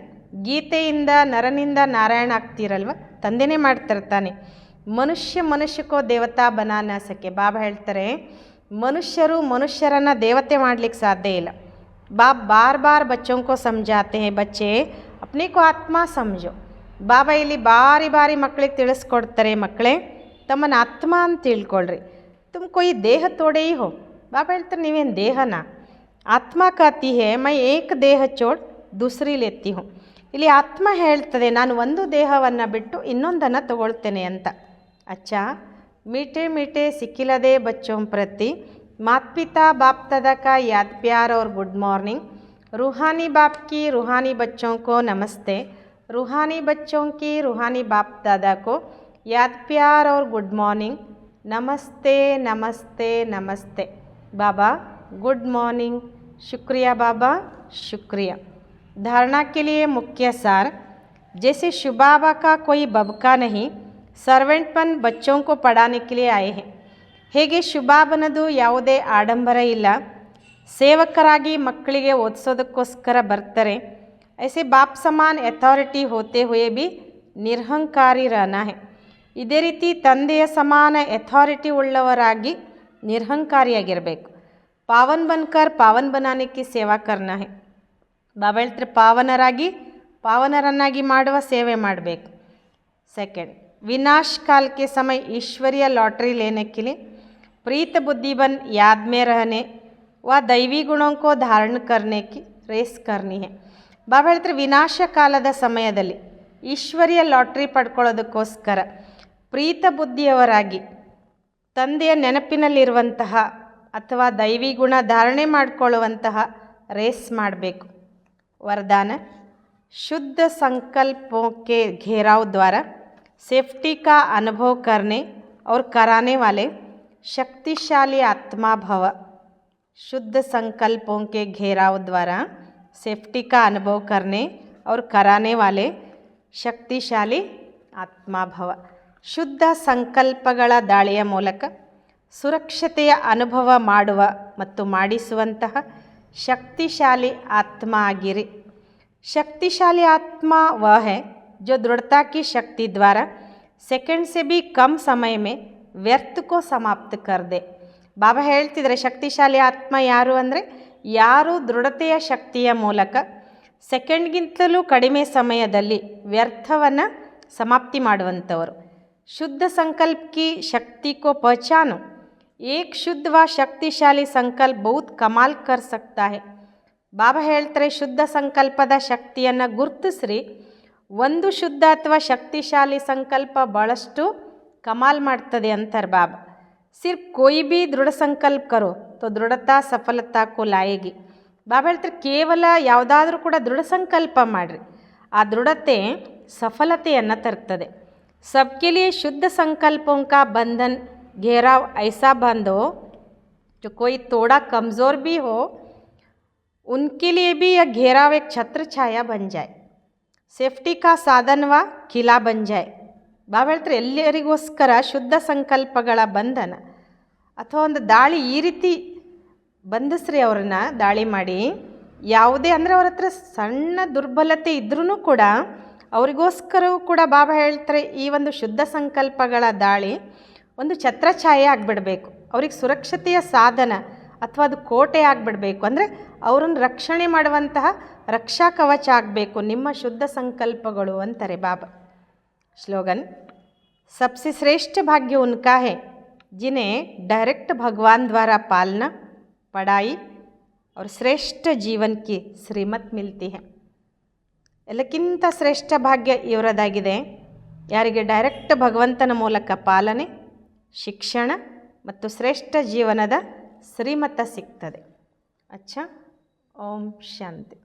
ಗೀತೆಯಿಂದ ನರನಿಂದ ನಾರಾಯಣ ಆಗ್ತೀರಲ್ವ, ತಂದೆನೇ ಮಾಡ್ತಿರ್ತಾನೆ. ಮನುಷ್ಯ ಮನುಷ್ಯಕ್ಕೋ ದೇವತಾ ಬನಾ ನ ಸಕೆ. ಬಾಬಾ ಹೇಳ್ತಾರೆ, ಮನುಷ್ಯರು ಮನುಷ್ಯರನ್ನು ದೇವತೆ ಮಾಡಲಿಕ್ಕೆ ಸಾಧ್ಯ ಇಲ್ಲ. ಬಾಬ್ ಬಾರ್ ಬಾರ್ ಬಚ್ಚೋं को समझाते हैं, ಬಚ್ಚೆ अपने को ಆತ್ಮ ಸಮझो. ಬಾಬಾ ಇಲ್ಲಿ ಬಾರಿ ಬಾರಿ ಮಕ್ಕಳಿಗೆ ತಿಳಿಸ್ಕೊಡ್ತಾರೆ, ಮಕ್ಕಳೇ ತಮ್ಮನ್ನು ಆತ್ಮ ಅಂತ ತಿಳ್ಕೊಳ್ರಿ. ತುಮಕೋ ಈ ದೇಹ ತೋಡೆ ಹಿ ಹೋ. ಬಾಬಾ ಹೇಳ್ತಾರೆ, ನೀವೇನು ದೇಹನ? ಆತ್ಮ ಕಾತಿ ಹೇ ಮೈ ಏಕ ದೇಹ ಚೋಡ್ ದೂಸರಿ ಲೇತಿ ಹೂँ. ಇಲ್ಲಿ ಆತ್ಮ ಹೇಳ್ತದೆ, ನಾನು ಒಂದು ದೇಹವನ್ನು ಬಿಟ್ಟು ಇನ್ನೊಂದನ್ನು ತಗೊಳ್ತೇನೆ ಅಂತ. ಅಚ್ಚಾ मीठे मीठे सिकिलदे बच्चों प्रति माता पिता बाप दादा का याद प्यार और गुड मॉर्निंग। रूहानी बाप की रूहानी बच्चों को नमस्ते। रूहानी बच्चों की रूहानी बाप दादा को याद प्यार और गुड मॉर्निंग। नमस्ते नमस्ते नमस्ते। बाबा गुड मॉर्निंग। शुक्रिया बाबा शुक्रिया। धारणा के लिए मुख्य सार, जैसे शुबाबा का कोई बबका नहीं, ಸರ್ವೆಂಟ್ಪನ್ ಬಚ್ಚೋं को पढ़ाने के लिए आए हैं। ಹೇಗೆ ಶುಭಾಬನದು ಯಾವುದೇ ಆಡಂಬರ ಇಲ್ಲ, ಸೇವಕರಾಗಿ ಮಕ್ಕಳಿಗೆ ಓದಿಸೋದಕ್ಕೋಸ್ಕರ ಬರ್ತಾರೆ, ऐसे बाप समान ಅಥಾರಿಟಿ होते हुए भी ನಿರಹಂಕಾರಿ रहना है। ಇದೇ ರೀತಿ ತಂದೆಯ ಸಮಾನ ಅಥಾರಿಟಿ ಉಳ್ಳವರಾಗಿ ನಿರಹಂಕಾರಿಯಾಗಿರಬೇಕು। ಪಾವನ್ ಬನ್ಕರ್ ಪಾವನ್ ಬನಾನೆ ಕಿ ಸೇವಾ ಕರ್ನಾ है। ಬಾಬಾ ಹೇಳ್ತಾರೆ ಪಾವನರಾಗಿ ಪಾವನರನ್ನಾಗಿ ಮಾಡುವ ಸೇವೆ ಮಾಡಬೇಕು। सेकंड, विनाश काल के समय ईश्वरीय लॉटरी लेने के लिए प्रीत बुद्धिबन याद में रहने व दैवी गुणों को धारण करने की रेस करनी है। ಬಾಬಾ ಹೇಳ್ತಾರೆ ವಿನಾಶ ಕಾಲದ ಸಮಯದಲ್ಲಿ ಈಶ್ವರಿಯ ಲಾಟ್ರಿ ಪಡ್ಕೊಳ್ಳೋದಕ್ಕೋಸ್ಕರ ಪ್ರೀತ ಬುದ್ಧಿಯವರಾಗಿ ತಂದೆಯ ನೆನಪಿನಲ್ಲಿರುವಂತಹ ಅಥವಾ ದೈವಿ ಗುಣ ಧಾರಣೆ ಮಾಡಿಕೊಳ್ಳುವಂತಹ ರೇಸ್ ಮಾಡಬೇಕು। वरदान, शुद्ध संकल्पों के घेराव द्वारा सेफ्टी का अनुभव करने और कराने वाले शक्तिशाली आत्मा भव। शुद्ध संकल्पों के घेराव द्वारा सेफ्टी का अनुभव करने और कराने वाले ಶಕ್ತಿಶಾಲಿ ಆತ್ಮ ಭವ। ಶುದ್ಧ ಸಂಕಲ್ಪಗಳ ದಾಳಿಯ ಮೂಲಕ ಸುರಕ್ಷತೆಯ ಅನುಭವ ಮಾಡುವ ಮತ್ತು ಮಾಡಿಸುವಂತಹ ಶಕ್ತಿಶಾಲಿ ಆತ್ಮ ಆಗಿರಿ। शक्तिशाली आत्मा वह है जो दृढ़ता की शक्ति द्वारा सेकंड से भी कम समय में व्यर्थ को समाप्त कर दे। ಬಾಬಾ ಹೇಳ್ತಿದ್ದಾರೆ ಶಕ್ತಿಶಾಲಿ ಆತ್ಮ ಯಾರು ಅಂದರೆ ಯಾರು ದೃಢತೆಯ ಶಕ್ತಿಯ ಮೂಲಕ ಸೆಕೆಂಡ್ಗಿಂತಲೂ ಕಡಿಮೆ ಸಮಯದಲ್ಲಿ ವ್ಯರ್ಥವನ್ನು ಸಮಾಪ್ತಿ ಮಾಡುವಂಥವರು। ಶುದ್ಧ ಸಂಕಲ್ಪ की शक्ति को पहचानो। एक शुद्ध व शक्तिशाली संकल्प बहुत कमाल कर सकता है। ಬಾಬಾ ಹೇಳ್ತಾರೆ ಶುದ್ಧ ಸಂಕಲ್ಪದ ಶಕ್ತಿಯನ್ನು ಗುರುತಿಸ್ರಿ, ಒಂದು ಶುದ್ಧ ಅಥವಾ ಶಕ್ತಿಶಾಲಿ ಸಂಕಲ್ಪ ಭಾಳಷ್ಟು ಕಮಾಲ್ ಮಾಡ್ತದೆ ಅಂತಾರೆ ಬಾಬಾ। ಸಿರ್ಫ್ कोई भी दृढ़ संकल्प करो तो दृढ़ता सफलता को लाएगी। ಬಾಬಾ ಹೇಳ್ತಾರೆ ಕೇವಲ ಯಾವುದಾದ್ರೂ ಕೂಡ ದೃಢ ಸಂಕಲ್ಪ ಮಾಡಿರಿ, ಆ ದೃಢತೆ ಸಫಲತೆಯನ್ನು ತರ್ತದೆ। सबके लिए शुद्ध संकल्पों का बंधन घेराव ऐसा बांधो जो कोई थोड़ा कमज़ोर भी हो उनके लिए भी यह घेराव एक छत्र छाया बन जाए, सेफ्टी का साधन व किला बन जाए। ಬಾಬಾ ಹೇಳ್ತಾರೆ ಎಲ್ಲರಿಗೋಸ್ಕರ ಶುದ್ಧ ಸಂಕಲ್ಪಗಳ ಬಂಧನ ಅಥವಾ ಒಂದು ದಾಳಿ ಈ ರೀತಿ ಬಂಧಿಸ್ರಿ, ಅವ್ರನ್ನ ದಾಳಿ ಮಾಡಿ ಯಾವುದೇ ಅಂದರೆ ಅವ್ರ ಹತ್ರ ಸಣ್ಣ ದುರ್ಬಲತೆ ಇದ್ರೂ ಕೂಡ ಅವರಿಗೋಸ್ಕರವೂ ಕೂಡ ಬಾಬಾ ಹೇಳ್ತಾರೆ ಈ ಒಂದು ಶುದ್ಧ ಸಂಕಲ್ಪಗಳ ದಾಳಿ ಒಂದು ಛತ್ರಛಾಯೆ ಆಗಿಬಿಡಬೇಕು, ಅವ್ರಿಗೆ ಸುರಕ್ಷತೆಯ ಸಾಧನ ಅಥವಾ ಅದು ಕೋಟೆ ಆಗಿಬಿಡಬೇಕು, ಅಂದರೆ ಅವರನ್ನು ರಕ್ಷಣೆ ಮಾಡುವಂತಹ ರಕ್ಷಾ ಕವಚ ಆಗಬೇಕು ನಿಮ್ಮ ಶುದ್ಧ ಸಂಕಲ್ಪಗಳು ಅಂತಾರೆ ಬಾಬಾ। स्लोगन, सबसे श्रेष्ठ भाग्य उनका है जिन्हें डायरेक्ट भगवान द्वारा पालना, पढ़ाई और श्रेष्ठ जीवन की श्रीमत मिलती है। ಎಲ್ಲಕ್ಕಿಂತ ಶ್ರೇಷ್ಠ ಭಾಗ್ಯ ಇವರದಾಗಿದೆ ಯಾರಿಗೆ ಡೈರೆಕ್ಟ್ ಭಗವಂತನ ಮೂಲಕ ಪಾಲನೆ, ಶಿಕ್ಷಣ ಮತ್ತು ಶ್ರೇಷ್ಠ ಜೀವನದ ಶ್ರೀಮತ ಸಿಗ್ತದೆ। ಅಚ್ಚಾ, ಓಂ ಶಾಂತಿ।